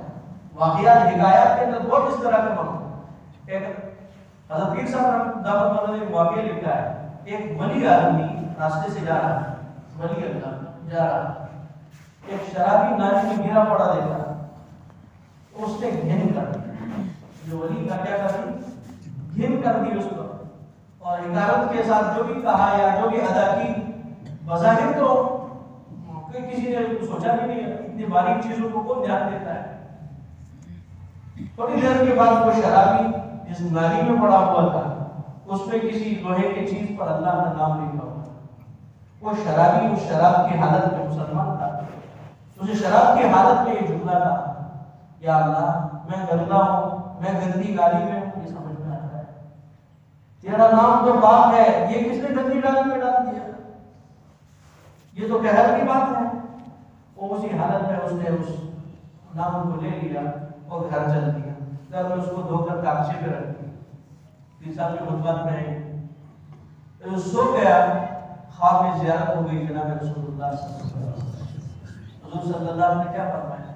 واقعات حکایات کے اندر بہت اس طرح کے معاملے، حضرت پیر صاحب دعوت والا نے واقعہ لکھا ہے، ایک ولی آدمی راستے سے جا رہا ہے، ولی اللہ جا رہا ہے، ایک شرابی نالی میں گرا پڑا دیکھا، اس نے گھن کر دی، جو ولی کا کیا کر دی، گھن کر دی اس کو، اور حکایت کے ساتھ جو بھی کہا یا جو بھی ادا کی، بظاہر تو کسی نے سوچا بھی نہیں، اتنی باریک چیزوں کو کون دھیان دیتا ہے۔ تھوڑی دیر کے بعد وہ شرابی جس نالی میں پڑا ہوا تھا، اس میں کسی لوہے کی چیز پر اللہ کا نام لکھا ہوا، وہ شرابی اس شراب کی حالت میں مسلمان تھا، اسے شراب کی حالت میں یہ جملہ تھا، یا اللہ میں گندا ہوں، میں گندی گالی میں ہوں، یہ سمجھ میں آتا ہے، تیرا نام تو پاک ہے، یہ کس نے گندی گالی میں ڈال دیا، یہ تو قہر کی بات ہے۔ وہ اسی حالت میں اس نے اس نام کو لے لیا اور گھر چل دیا، گھر میں اس کو دھو کر کاغذے پہ رکھ دیا، پھر صاحب کے خطبات میں ہے سو گیا، خواب میں زیارت ہو گئی جناب رسول اللہ صلی اللہ علیہ وسلم، حضور صلی اللہ علیہ وسلم نے کیا فرمایا،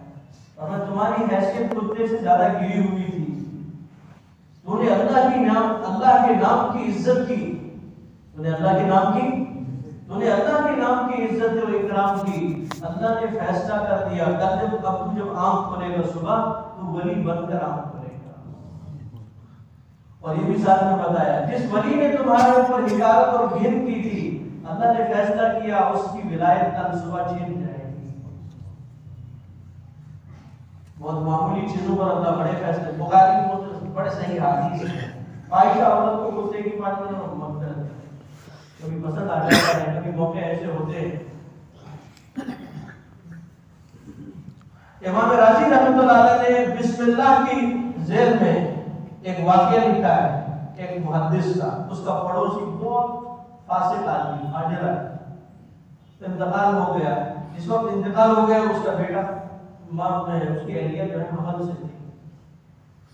فرمایا تمہاری حیثیت کتے سے زیادہ گری ہوئی تھی، تو نے اللہ کے نام کی عزت کی، تو نے اللہ کے نام کی عزت اور اکرام کی، اللہ نے فیصلہ کر دیا کل جب آنکھ کھولے گا صبح تو ولی بن کر آنکھ کھولے گا۔ اور یہ بھی ساتھ میں بتایا جس ولی نے تمہارے اوپر حکایت اور گھن کی تھی، اللہ نے فیصلہ کیا اس کی ولایت کل صبح چھن جائے گی۔ بہت معمولی چیزوں پر اللہ بڑے فیصلے، بخاری میں بڑے صحیح حدیث ہے، عائشہ عورت کو کتے کی پانی میں حکم کرتے ہیں، کبھی پسند آ جاتا ہے، کبھی موقع ایسے ہوتے ہیں۔ امام راضی رحمۃ اللہ علیہ نے بسم اللہ کی ذیل میں ایک واقعہ لکھا ہے، ایک محدث کا، اس کا پڑوسی بہت فاسق آدمی، فاجر آدمی، انتقال ہو گیا، اس وقت انتقال ہو گیا، اس کا بیٹا ماں میں اس کی اہلیہ جو ہے حمل سے تھی،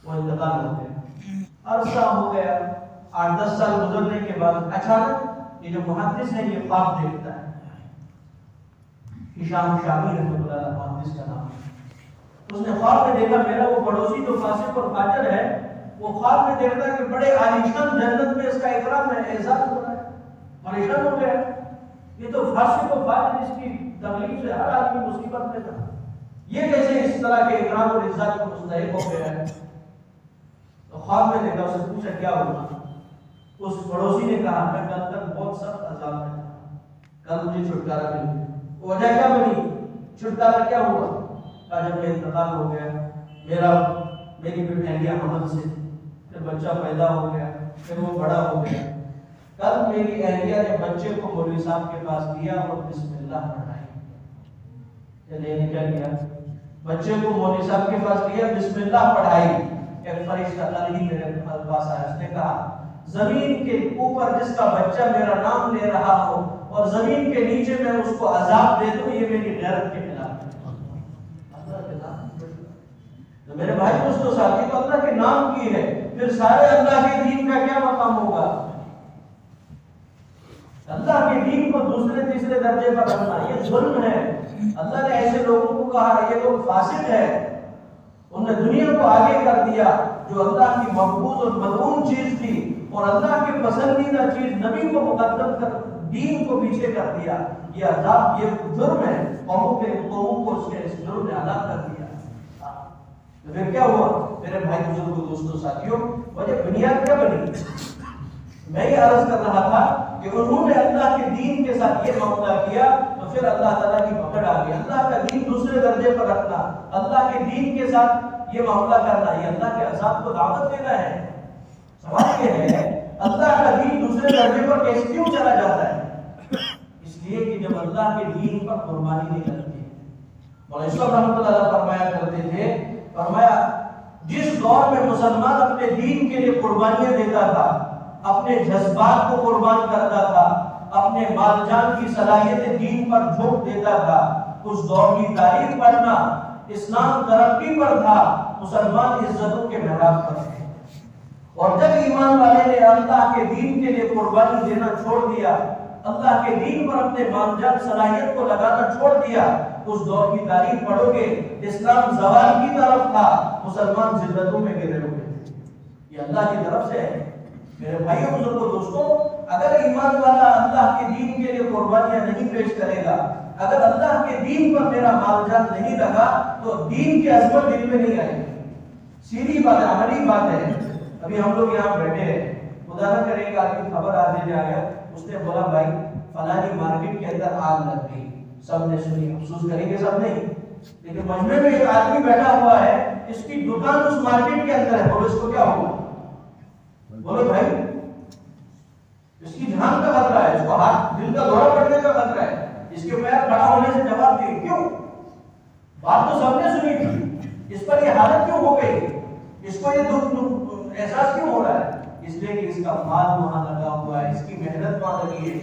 وہ انتقال ہو گیا، عرصہ ہو گیا، 8-10 سال گزرنے کے بعد اچانک یہ جو محدث ہے یہ خواب دیکھتا ہے، ہشام شامی رحمۃ اللہ علیہ محدث کا نام ہے، اس نے خواب میں دیکھا میرا وہ پڑوسی جو فاسق اور فاجر ہے، وہ خواب میں دیکھتا ہے کہ بڑے عالیشان جنت میں اس کا اکرام ہے، اعزاز ہو رہا ہے، پریشان ہو گیا، یہ تو فاسق و فاجر اس کی تکلیف سے ہر آدمی مصیبت میں تھا، یہ کیسے اس طرح کے اکرام اور عزت کو مستحق ہو گیا ہے؟ تو خواب میں دیکھا، اس سے پوچھا کیا ہوا؟ اس پڑوسی نے کہا میں کل تک بہت سخت عذاب میں تھا، کل مجھے چھٹکارا مل گیا۔ وجہ کیا بنی؟ چھٹکارا کیا ہوا؟ کہا جب میں انتقال ہو گیا، میری اہلیہ حمل سے، پھر بچہ پیدا ہو گیا، پھر وہ بڑا ہو گیا، کل میری اہلیہ نے بچے کو مولوی صاحب کے پاس دیا اور بسم اللہ پڑھائی، نے کیا کیا؟ بچے کو مولوی صاحب کے پاس دیا، بسم اللہ پڑھائی، ایک فرشتہ کل ہی میرے پاس آیا، اس نے کہا زمین کے اوپر جس کا بچہ میرا نام لے رہا ہو اور زمین کے نیچے میں اس کو عذاب دے دوں، یہ میری غیرت کے خلاف ہے۔ تو میرے بھائی دوستو ساتھی، تو اللہ کے نام کی ہے، پھر سارے اللہ کے دین کا کیا مقام ہوگا؟ اللہ کے دین کو دوسرے تیسرے درجے پر رکھنا یہ ظلم ہے۔ اللہ نے ایسے لوگوں کو کہا یہ لوگ فاسق ہے، انہوں نے دنیا کو آگے کر دیا جو اللہ کی مقبول اور مدعون چیز تھی، اور اللہ کی پسندیدہ چیز نبی کو مقدم کر دین کو پیچھے کر دیا، یہ عذاب، یہ جرم ہے، قوموں کو اس جرم نے ہلاک کر دیا۔ تو پھر کیا ہوا میرے بھائی بزرگوں دوستوں ساتھیوں؟ وجہ بنیاد کیا بنی؟ میں یہ عرض کر رہا تھا کہ انہوں نے اللہ کے دین کے ساتھ یہ معاملہ کیا تو پھر اللہ تعالیٰ کی پکڑ آ گئی. اللہ کا دین دوسرے درجے پر رکھنا، اللہ کے دین کے ساتھ یہ معاملہ کرنا، یہ اللہ کے عذاب کو دعوت دینا ہے. سوال یہ ہے اللہ کا دین دوسرے درجے پر کیوں چلا جاتا ہے؟ اس لیے کہ جب اللہ کے دین پر قربانی نہیں کرتے. مولانا صاحب رحمۃ اللہ علیہ فرمایا کرتے تھے، فرمایا جس دور میں مسلمان اپنے دین کے لیے قربانیاں دیتا تھا، اپنے جذبات کو قربان کرتا تھا، اپنے مال جان کی صلاحیت دین پر جھونک دیتا تھا، اس دور کی تاریخ پڑھنا، اسلام ترقی پر تھا، مسلمان عزتوں کے محراب پر تھے. اور جب ایمان والے نے اللہ کے دین کے لیے قربانی دینا چھوڑ دیا، اللہ کے دین پر اپنے مال جان صلاحیت کو لگانا چھوڑ دیا، اس دور کی تاریخ پڑھو گے اسلام زوال کی طرف تھا، مسلمان ذلتوں میں گرے ہوئے تھے. یہ اللہ کی طرف سے ہے. میرے بھائیوں بزرگوں دوستوں، اگر ایمان والا اللہ کے دین کے لیے قربانیاں نہیں پیش کرے گا، اگر اللہ کے دین پر میرا مال جان نہیں لگا تو دین کی عظمت دل میں نہیں آئے گی. سیدھی بات ہے، عملی بات ہے. ابھی ہم لوگ یہاں بیٹھے ہیں، خدا نہ کرے ایک آدمی خبر آتے جا گیا، اس نے بولا بھائی فلانی مارکیٹ کے اندر آگ لگ گئی. سب نے سنی، افسوس کریں گے سب نہیں، لیکن مجمع میں ایک آدمی بیٹھا ہوا ہے، اس کی دکان اس مارکیٹ کے اندر ہے. بولو اس کو کیا ہوگا؟ بولو بھائی، اس کی جان کا خطرہ ہے، اس کو ہاتھ دل کا دورہ پڑنے کا خطرہ ہے. اس کے پیر کھڑا ہونے سے جواب دے. کیوں؟ بات تو سب نے سنی تھی، اس پر یہ حالت کیوں ہو گئی؟ اس کو یہ دکھ احساس کیوں ہو رہا ہے؟ اس لیے کہ اس کا مال وہاں لگا ہوا ہے، اس کی محنت وہاں لگی ہے.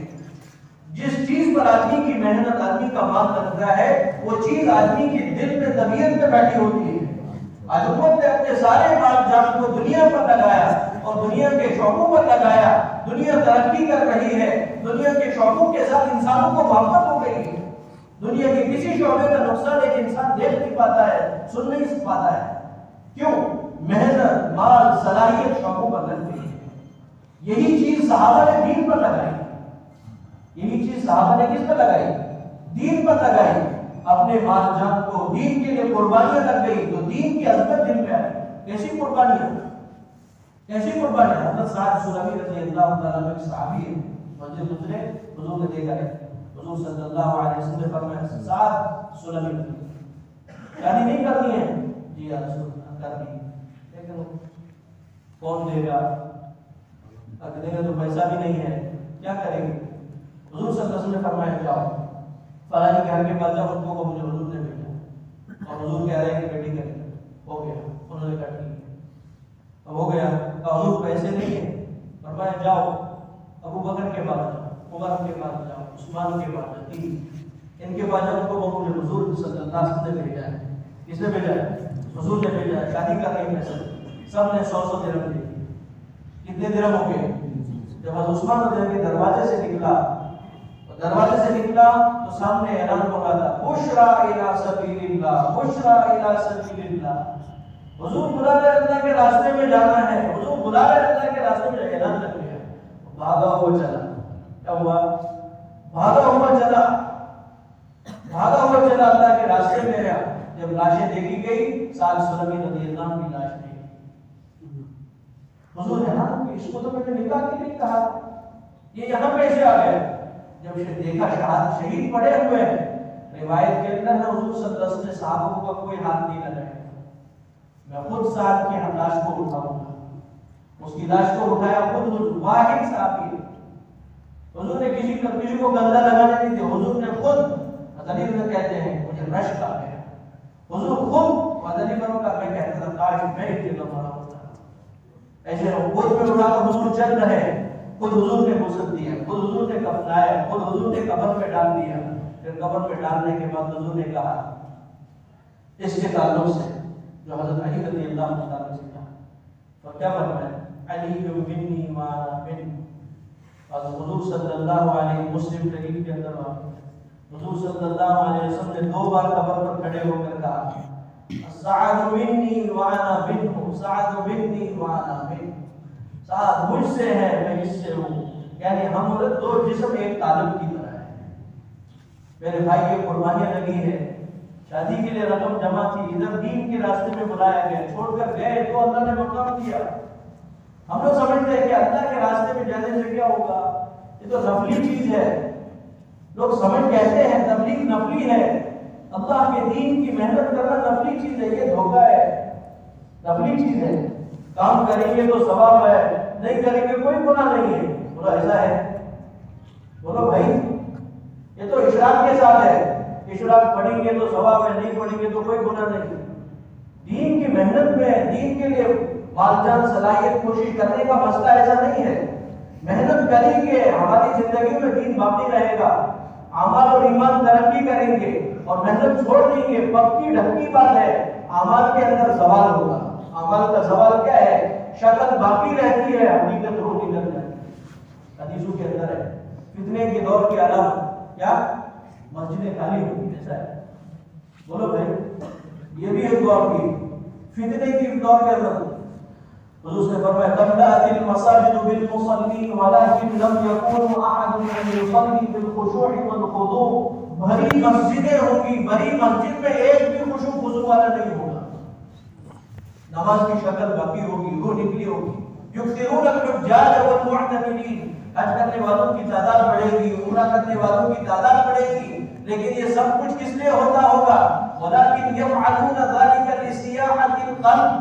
جس چیز پر آدمی کی محنت، آدمی کا مال لگتا ہے، وہ چیز آدمی کے دل میں، طبیعت میں بیٹھی ہوتی ہے. آج امت نے اپنے سارے مال جان کو دنیا پر لگایا اور دنیا کے شعبوں پر لگایا. دنیا ترقی کر رہی ہے، دنیا کے شعبوں کے ساتھ انسانوں کو محبت ہو گئی ہے. دنیا کے کسی شعبے کا نقصان ایک انسان دیکھ نہیں پاتا ہے، سن نہیں پاتا ہے. کیوں؟ محنت، مال، صلاحیت شعبوں پر لگ گئی ہے. یہی چیز صحابہ نے دین پر لگائی. یہی چیز صحابہ نے کس پر لگائی؟ دین پر لگائی. اپنے مال جان کو دین کے لیے قربانیاں لگ گئی تو دین کی عظمت دل میں آئی. کیسی قربانیاں؟ کیسی قربانیاں؟ حضرت سعد سلمی رضی اللہ تعالیٰ عنہ ایک صحابی ہے، مسجد گزرے، حضور نے دیکھا ہے، حضور صلی اللہ علیہ وسلم نے فرمایا سعد سلمی شادی نہیں کرنی ہے؟ جی یا رسول اللہ کرنی ہے. لیکن کون دے گا؟ اگر دے گا تو پیسہ بھی نہیں ہے، کیا کریں گے؟ حضور صلی اللہ علیہ وسلم نے فرمایا جاؤ فلانی گھر کے پاس جاؤ، ان کو مجھے حضور نے بھیجا اور حضور کہہ رہے ہیں کہ بیٹی کرے. ہو گیا، انہوں نے کہا ٹھیک ہے. اب ہو گیا، حضور پیسے نہیں ہے، فرمایا جاؤ ابو بکر کے پاس جاؤ، عمر کے پاس جاؤ، عثمان کے پاس جاؤ، ان کے پاس جاؤ، ان کو مجھے حضور صلی اللہ علیہ وسلم نے بھیجا ہے. کس نے بھیجا ہے؟ حضور نے بھیجا ہے. شادی کر رہے ہیں پیسے، سب نے 100 درہم دے دیے. کتنے درہم ہو گئے؟ جب عثمان رضی اللہ کے دروازے سے نکلا تو سامنے اعلان ہو رہا تھا بشرا الی سبیل اللہ، بشرا الی سبیل اللہ. حضور بلا رہے اللہ کے راستے میں جانا ہے، حضور بلا رہے اللہ کے راستے میں. اعلان لگ گیا، بھاگا ہوا چلا. کیا ہوا؟ بھاگا ہوا چلا اللہ کے راستے میں گیا. جب لاشیں دیکھی گئی، سعد سلمی رضی اللہ عنہ کی لاش نہیں. حضور ہے نا، اس کو تو میں نے نکاح کے لیے کہا، یہ یہاں کیسے آ گیا؟ جب دیکھا شہید پڑے ہوئے ہیں. روایت کے اندر ہے حضور صلی اللہ علیہ وسلم نے صحابوں کا کوئی ہاتھ نہیں لگایا. میں خود سعد کی لاش کو اٹھاؤں گا. اس کی لاش کو اٹھایا خود، واحد صحابی. حضور نے کسی کو گندہ لگانے نہیں دیا. حضور نے خود، غنی میں کہتے ہیں مجھے رشک آ گیا. حضور خود مدنی بنوں کا میں کہتا تھا کاش میں ہی دل مرا ہوتا. ایسے خود میں اٹھا کر حضور چل رہے ہیں. خود حضور نے غسل دیا، خود حضور نے کفنایا، خود حضور نے قبر میں ڈال دیا. پھر قبر میں ڈالنے کے بعد حضور نے کہا اس کے تعلق سے جو حضرت علی رضی اللہ عنہ سے کہا، اور کیا فرمایا؟ علی منی وانا من. اور حضور صلی اللہ علیہ مسلم شریف کے اندر حضور صلی اللہ علیہ وسلم نے 2 بار قبر پر کھڑے ہو کر کہا سعد منی وانا منہ، سعد منی وانا منہ. سعد مجھ سے ہے، میں اس سے ہوں. یعنی ہم دو جسم ایک طالب کی طرح ہے. میرے بھائی یہ قربانیاں لگی ہے. شادی کے لیے رقم جمع تھی، ادھر دین کے راستے میں بلایا گیا، چھوڑ کر گئے تو اللہ نے مقام دیا. ہم لوگ سمجھتے ہیں کہ اللہ کے راستے میں جانے سے کیا ہوگا، یہ تو نفلی چیز ہے. لوگ سمجھ کہتے ہیں تبلیغ نفلی ہے، اللہ کے دین کی محنت کرنا نفلی چیز ہے. یہ دھوکہ ہے، نفلی چیز ہے. کام کریں گے تو ثواب ہے، نہیں کریں گے کوئی گناہ نہیں ہے. بولو ایسا ہے؟ بولو بھائی یہ تو اشراق کے ساتھ ہے. اشراق پڑھیں گے تو ثواب ہے، نہیں پڑھیں گے تو کوئی گناہ نہیں. دین کی محنت میں دین کے لیے مال جان صلاحیت کوشش کرنے کا مسئلہ ایسا نہیں ہے. محنت کریں گے ہماری زندگی میں دین باقی رہے گا، اعمال اور ایمان ترقی کریں گے، اور محنت چھوڑ دیں گے پکی ڈھکی بات ہے اعمال کے اندر زوال ہوگا. اعمال کا زوال کیا ہے؟ شکل باقی رہتی ہے، حقیقت رو نکل جاتی ہے. حدیثوں کے اندر ہے فتنے کے دور کی علامت کیا؟ مسجدیں خالی ہوتی. ایسا ہے؟ بولو بھائی یہ بھی ایک دور کی فتنے کی دور کے اندر حضور نے فرمایا تملأت المساجد بالمصلين ولكن لم يكن احد يصلي بالخشوع والخضوع. بھری مسجدیں ہوں گی، بھری مسجد میں ایک بھی خشوع خضوع والا نہیں ہوگا. نماز کی شکل باقی ہوگی، روح نکلی ہوگی. یکثرون الحجاج والمعتمرین، حج کرنے والوں کی تعداد بڑھے گی، عمرہ کرنے والوں کی تعداد بڑھے گی، لیکن یہ سب کچھ کس لیے ہوتا ہوگا؟ ولكن يفعلون ذلك لسياحة القلب،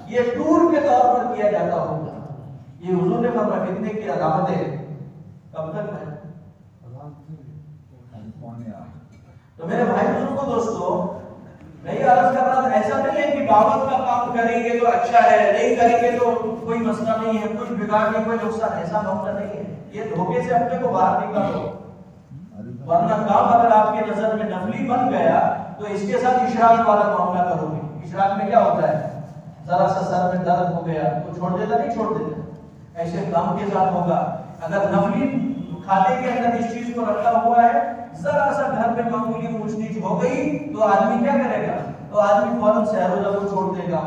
یہ ٹور کے طور پر کیا جاتا ہوگا. یہ حضور نے فرمایا فتنے کی علامت ہے. کب تک ہے؟ تو میرے بھائی بزرگوں دوستو، میں یہ عرض کر رہا تھا ایسا نہیں ہے کہ دعوت کا کام کریں گے تو اچھا ہے، نہیں کریں گے تو کوئی مسئلہ نہیں ہے، کچھ بگاڑ نہیں، کوئی نقصان. ایسا معاملہ نہیں ہے. یہ دھوکے سے اپنے کو باہر نکالو، ورنہ کام اگر آپ کے نظر میں نفلی بن گیا تو اس کے ساتھ اشراق والا معاملہ کرو گے. اشراق میں کیا ہوتا ہے؟ ذرا سا سر میں درد ہو گیا تو چھوڑ دیتا نہیں چھوڑ دیتا. ایسے کام کے ساتھ ہوگا. اگر نفلی کھانے کے اندر اس چیز کو رکھا ہوا ہے، ذرا سا گھر میں معمولی اونچ نیچ ہو گئی تو آدمی کیا کرے گا؟ تو آدمی فوراً سحر و جب چھوڑ دے گا.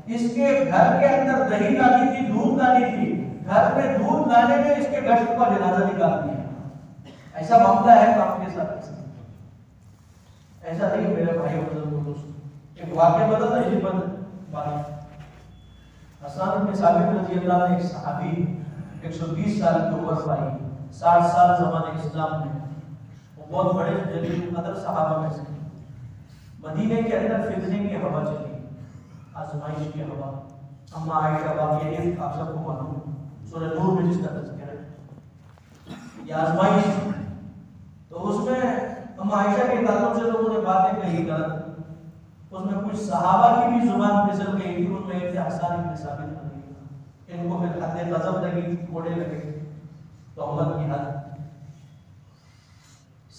اس کے گھر کے اندر دہی لانی تھی، دودھ لانی تھی، گھر میں دودھ لانے میں اس کے گشت کا جنازہ نکال دیا. ایسا معاملہ ہے کام کے ساتھ. ایسا نہیں میرے بھائی ایک واقعہ بتا تھا اسی پر بات. حسان بن ثابت رضی اللہ عنہ ایک صحابی 120 سال کی عمر پائی، 60 سال زمانہ اسلام میں. وہ بہت بڑے جلیل قدر صحابہ میں سے. مدینے کے اندر فتنے کی ہوا چلی، آزمائش کی ہوا. اما عائشہ واقعہ ایک آپ سب کو معلوم سورہ نور میں جس کا تذکرہ ہے، یہ آزمائش. تو اس میں اما عائشہ کے تعلق سے لوگوں نے باتیں کہی غلط. اس میں کچھ صحابہ کی بھی زبان پھسل گئی تھی. ان میں ایک تھے حسان بن ثابت رضی اللہ عنہ. ان کو پھر حد غضب لگی، کوڑے لگے، تہمت کی حد.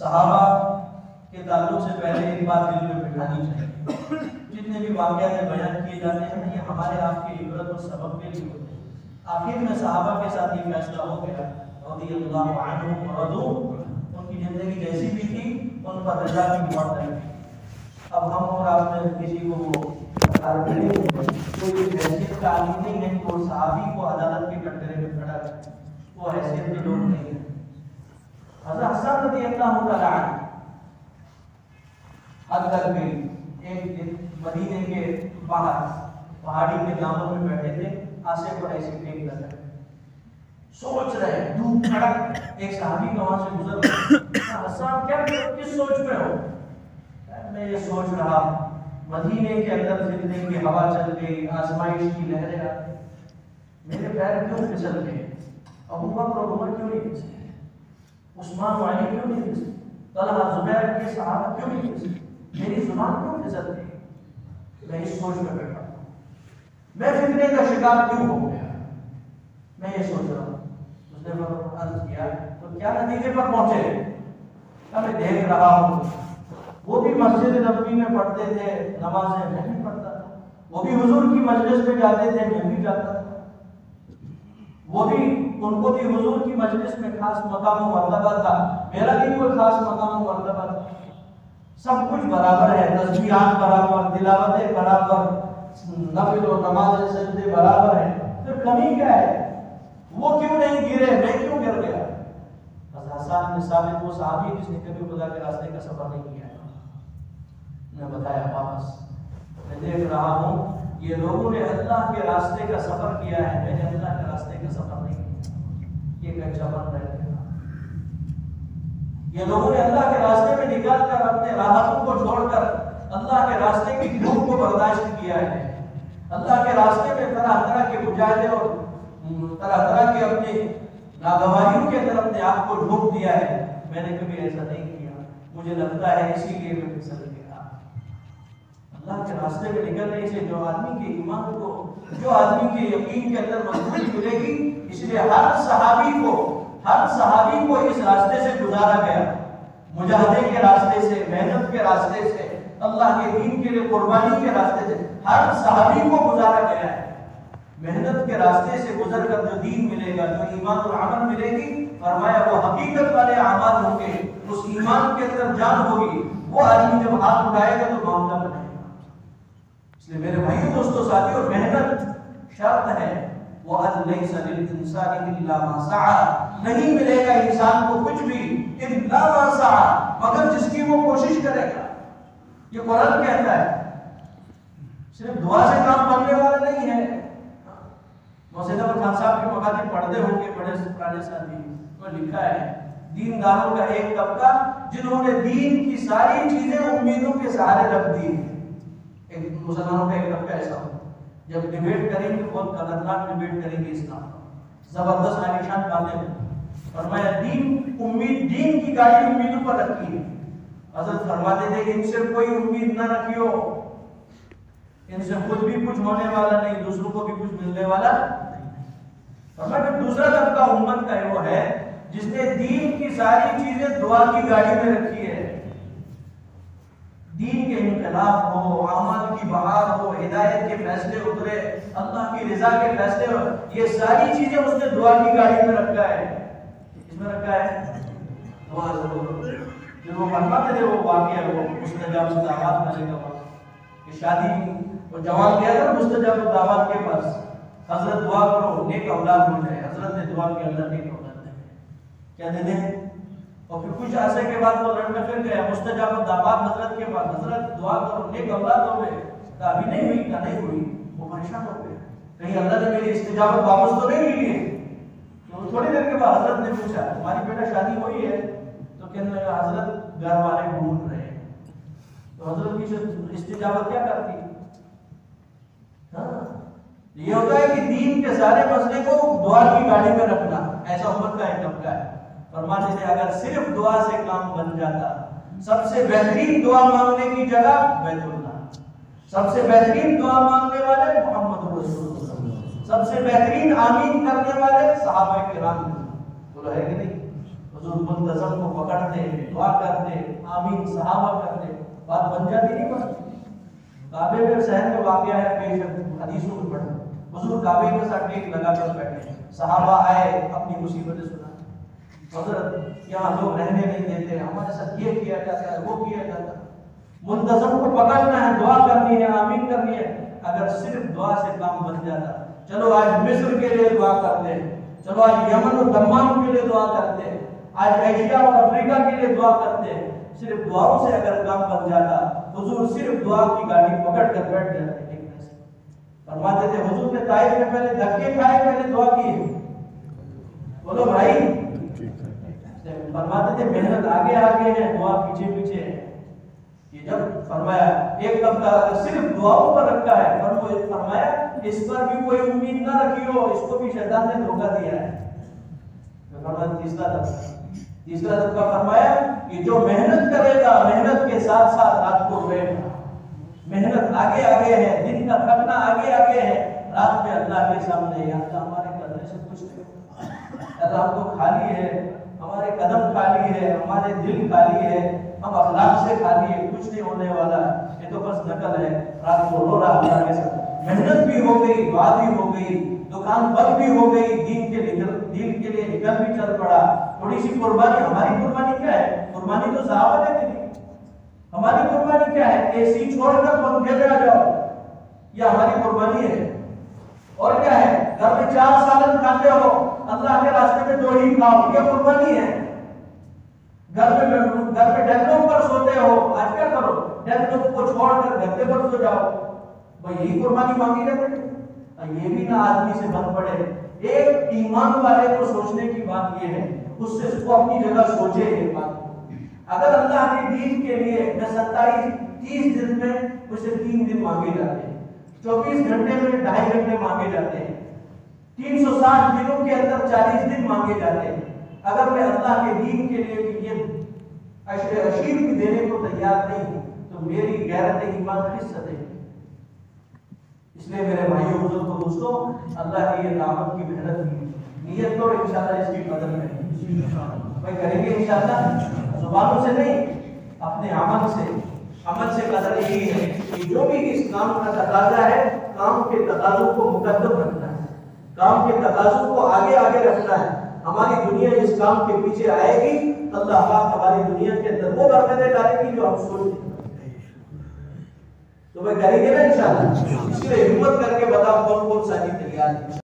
صحابہ کے تعلق سے پہلے ایک بات دل میں بٹھانی چاہیے. جتنے بھی واقعات بیان کیے جاتے ہیں یہ ہمارے آپ کی عبرت اور سبب کے لیے ہوتے ہیں. آخر میں صحابہ کے ساتھ یہ فیصلہ ہو گیا رضی اللہ عنہم ورضوا. ان کی زندگی جیسی بھی تھی ان پر رضا کی موت ہے. اب ہم اور آپ میں کسی کو کوئی حیثیت کا عالم نہیں ہے کہ وہ صحابی کو عدالت کے کٹہرے میں کھڑا کرے. وہ حیثیت کے لوگ نہیں ہیں. حضرت حسن رضی اللہ تعالیٰ عنہ حد تک بھی ایک دن مدینے کے باہر پہاڑی کے دامن میں بیٹھے تھے. آسے کو ایسے ٹیک لگا سوچ رہے، دھوپ کڑک. ایک صحابی کا وہاں سے گزر رہا. حسن کیا کس سوچ میں ہو؟ میں یہ سوچ رہا مدینے کے اندر فتنے کی ہوا چل گئی، آزمائش کی لہریں آ گئی، میرے پیر کیوں پھسل گئے؟ ابو بکر اور عمر کیوں نہیں پھسلے؟ عثمان و علی کیوں نہیں پھسلے؟ طلحہ زبیر کے صحابہ کیوں نہیں پھسلے؟ میری زبان کیوں پھسل گئی؟ میں اس سوچ میں بیٹھا ہوں. میں فتنے کا شکار کیوں ہو گیا؟ میں یہ سوچ رہا ہوں. اس نے عرض کیا تو کیا نتیجے پر پہنچے؟ میں دیکھ رہا ہوں وہ بھی مسجد نبوی میں پڑھتے تھے نمازیں، میں بھی پڑھتا تھا. وہ بھی حضور کی مجلس میں جاتے تھے، میں بھی جاتا تھا. وہ بھی ان کو بھی حضور کی مجلس میں خاص مقام و مرتبہ تھا، میرا بھی کوئی خاص مقام و مرتبہ تھا. سب کچھ برابر ہے، تسبیحات برابر، تلاوتیں برابر، نفل و نماز سجدے برابر ہیں. پھر کمی کیا ہے؟ وہ کیوں نہیں گرے، میں کیوں گر گیا؟ حسن بن ثابت وہ صحابی جس نے کبھی خدا کے راستے کا سفر نہیں کیا. نے بتایا واپس میں دیکھ رہا ہوں یہ لوگوں نے اللہ کے راستے کا سفر کیا ہے، میں نے اللہ کے راستے کا سفر نہیں کیا. یہ کچا بن رہ گیا. یہ لوگوں نے اللہ کے راستے میں نکال کر اپنے راحتوں کو چھوڑ کر اللہ کے راستے کی دھوپ کو برداشت کیا ہے. اللہ کے راستے میں طرح طرح کے مجاہدے اور طرح طرح کے اپنے ناگواریوں کے اندر اپنے آپ کو ڈھونپ دیا ہے. میں نے کبھی ایسا نہیں کیا, مجھے لگتا ہے اسی لیے میں پھسل گیا. اللہ کے راستے میں نکلنے سے جو آدمی کے ایمان کو, جو آدمی کے یقین کے اندر مضبوطی ملے گی, اس لیے ہر صحابی کو اس راستے سے گزارا گیا, مجاہدے کے راستے سے, محنت کے راستے سے, اللہ کے دین کے لیے قربانی کے راستے سے ہر صحابی کو گزارا گیا ہے. محنت کے راستے سے گزر کر جو دین ملے گا, جو ایمان اور عمل ملے گی, فرمایا وہ حقیقت والے اعمال ہوں گے, اس ایمان کے اندر جان ہوگی. وہ آدمی جب ہاتھ اٹھائے گا تو معاملہ بنے گا. اس لیے میرے بھائیوں, دوستوں, ساتھیوں, محنت شرط ہے. وَأَن لَيْسَ لِلْإِنسَانِ إِلَّا مَا سَعَى, نہیں ملے گا انسان کو کچھ بھی إِلَّا مَا سَعَى, مگر جس کی وہ کوشش کرے گا. یہ قرآن کہتا ہے. صرف دعا سے کام بننے والا نہیں ہے. محسن احمد خان صاحب کے مقاطب پڑھتے ہوں گے, بڑے پرانے ساتھی, وہ لکھا ہے دینداروں کا ایک طبقہ جنہوں نے دین کی ساری چیزیں امیدوں کے سہارے رکھ دی. ایک مسلمانوں کا ایک طبقہ ایسا ہو, جب ڈیبیٹ کریں گے بہت خطرناک ڈیبیٹ کریں گے اسلام, زبردست عالیشان باتیں ہیں. فرمایا دین کی گاڑی امیدوں پر رکھی ہے. حضرت فرماتے تھے ان سے کوئی امید نہ رکھیو, ان سے خود بھی کچھ ہونے والا نہیں, دوسروں کو بھی کچھ ملنے والا نہیں. فرمایا کہ دوسرا طبقہ امت کا وہ ہے جس نے دین کی ساری چیزیں دعا کی گاڑی میں رکھی ہے. دین کے انقلاب ہو, اعمال کی بہار ہو, ہدایت کے فیصلے اترے, اللہ کی رضا کے فیصلے ہو, یہ ساری چیزیں اس نے دعا کی گاڑی میں رکھا ہے. اس میں رکھا ہے دعا ضرور. جو وہ فرماتے تھے وہ واقعہ, وہ مستجاب الدعوات کرنے کا وقت کہ شادی وہ جوان گیا تھا مستجاب الدعوات کے پاس, حضرت دعا کرو نیک اولاد ہو جائے. حضرت نے دعا کی, اللہ نیک اولاد دے. کیا دے دیں؟ اور پھر کچھ عرصے کے بعد وہ لڑکا پھر گیا مستجاب الدعوات حضرت کے پاس, حضرت دعا کرو نیک اولاد ہو گئے. کہا ابھی نہیں ہوئی, کہا نہیں ہوئی. وہ پریشان ہو گئے, کہیں اللہ نے میری استجابت واپس تو نہیں لی ہے. تو تھوڑی دیر کے بعد حضرت نے پوچھا تمہاری بیٹا شادی ہوئی ہے؟ تو کہنے لگا حضرت گھر والے ڈھونڈ رہے ہیں. تو حضرت کی استجابت کیا کرتی؟ یہ ہوتا ہے کہ دین کے سارے مسئلے کو دعا کی گاڑی میں رکھنا. ایسا امت کا ایک طبقہ ہے. فرماتے تھے اگر صرف دعا سے کام بن جاتا, سب سے بہترین دعا مانگنے کی جگہ بیت اللہ, سب سے بہترین دعا مانگنے والے محمد رسول اللہ, سب سے بہترین آمین کرنے والے صحابہ کرام. بولو ہے کہ نہیں؟ حضور منتظم کو پکڑتے, دعا کرتے, آمین صحابہ کرتے, بات بن جاتی نہیں بنتی. کعبے میں صحن میں واقعہ ہے, بے شک حدیثوں میں پڑھا, حضور کعبے کے ساتھ ٹیک لگا کر بیٹھے, صحابہ آئے اپنی مصیبتیں سنا. حضرت یہاں لوگ رہنے نہیں دیتے, ہمارے ساتھ یہ کیا جاتا ہے, وہ کیا جاتا ہے. منتظم کو پکڑنا ہے, دعا کرنی ہے, آمین کرنی ہے. اگر صرف دعا سے کام بن جاتا, چلو آج مصر کے لیے دعا کرتے ہیں, چلو آج یمن اور دمام کے لیے دعا کرتے ہیں, آج ایشیا اور افریقہ کے لیے دعا کرتے ہیں. صرف دعاؤں سے اگر کام بن جاتا, حضور صرف دعا کی گاڑی پکڑ کر بیٹھ جاتے. فرماتے تھے حضور نے طائف میں پہلے دھکے کھائے, پہلے دعا کی. بولو بھائی. فرماتے تھے محنت آگے آگے ہے, دعا پیچھے پیچھے ہے. یہ جب فرمایا ایک طبقہ صرف دعاؤں پر رکھا ہے, فرمایا اس پر بھی کوئی امید نہ رکھیو, اس کو بھی شیطان نے دھوکہ دیا ہے. تیسرا طبقہ فرمایا کہ جو محنت کرے گا, محنت کے ساتھ ساتھ رات کو روئے گا. محنت آگے آگے ہے, دن کا تھکنا آگے آگے ہے, رات میں اللہ کے سامنے یا اللہ ہمارے کرنے سے کچھ نہیں, اللہ ہم کو خالی ہے, ہمارے قدم خالی ہے, ہمارے دل خالی ہے, ہم اخلاق سے خالی ہے, کچھ نہیں ہونے والا, یہ تو بس نقل ہے. رات کو رو رہا اللہ کے ساتھ. محنت بھی ہو گئی, دعا بھی ہو گئی, دکان بند بھی ہو گئی, دین کے لیے نکل بھی چل پڑا. تھوڑی سی قربانی, ہماری قربانی کیا ہے؟ قربانی تو صحابہ دیتے تھے. ہماری قربانی کیا ہے؟ اے سی چھوڑ کر پنکھے پہ آ جاؤ, یہ ہماری قربانی ہے. اور کیا ہے؟ گھر میں 4 سالن کھاتے ہو, اللہ کے راستے میں 2 ہی کھاؤ, یہ قربانی ہے. گھر میں ڈیسک پر سوتے ہو, آج کیا کرو؟ ڈیسک کو چھوڑ کر گدے پر سو جاؤ. بھائی یہی قربانی مانگی جاتی ہے. یہ بھی نہ آدمی سے بن پڑے. ایک ایمان والے کو سوچنے کی بات یہ ہے, اس سے اس کو اپنی جگہ سوچے. یہ بات اگر اللہ کے دین کے لیے 27-30 دن میں مجھ سے 3 دن مانگے جاتے ہیں، 24 گھنٹے میں 2.5 گھنٹے مانگے جاتے ہیں، 360 دنوں کے اندر 40 دن مانگے جاتے ہیں، اگر میں اللہ کے دین کے لیے یہ عشر عشیر بھی دینے کو تیار نہیں ہوں تو میری غیرت ایمان کس سطح کی؟ اس لیے میرے بھائیوں بزرگوں دوستوں، اللہ کی یہ دعوت کی محنت کی نیت کو انشاءاللہ اس کی قدر میں بھائی کریں گے انشاءاللہ، زبانوں سے نہیں اپنے عمل سے قدر یہی ہے کہ جو بھی اس کام کا تقاضا ہے کام کے تقاضوں کو مقدم رکھنا ہے، کام کے تقاضوں کو آگے رکھنا ہے۔ ہماری دنیا اس کام کے پیچھے آئے گی، اللہ پاک ہماری دنیا کے اندر وہ برکتیں ڈالے گی جو ہم سوچتے ہیں۔ تو میں کریں گے نا انشاءاللہ، اس لیے ہمت کر کے بتاؤ کون کون ساتھی تیار ہے۔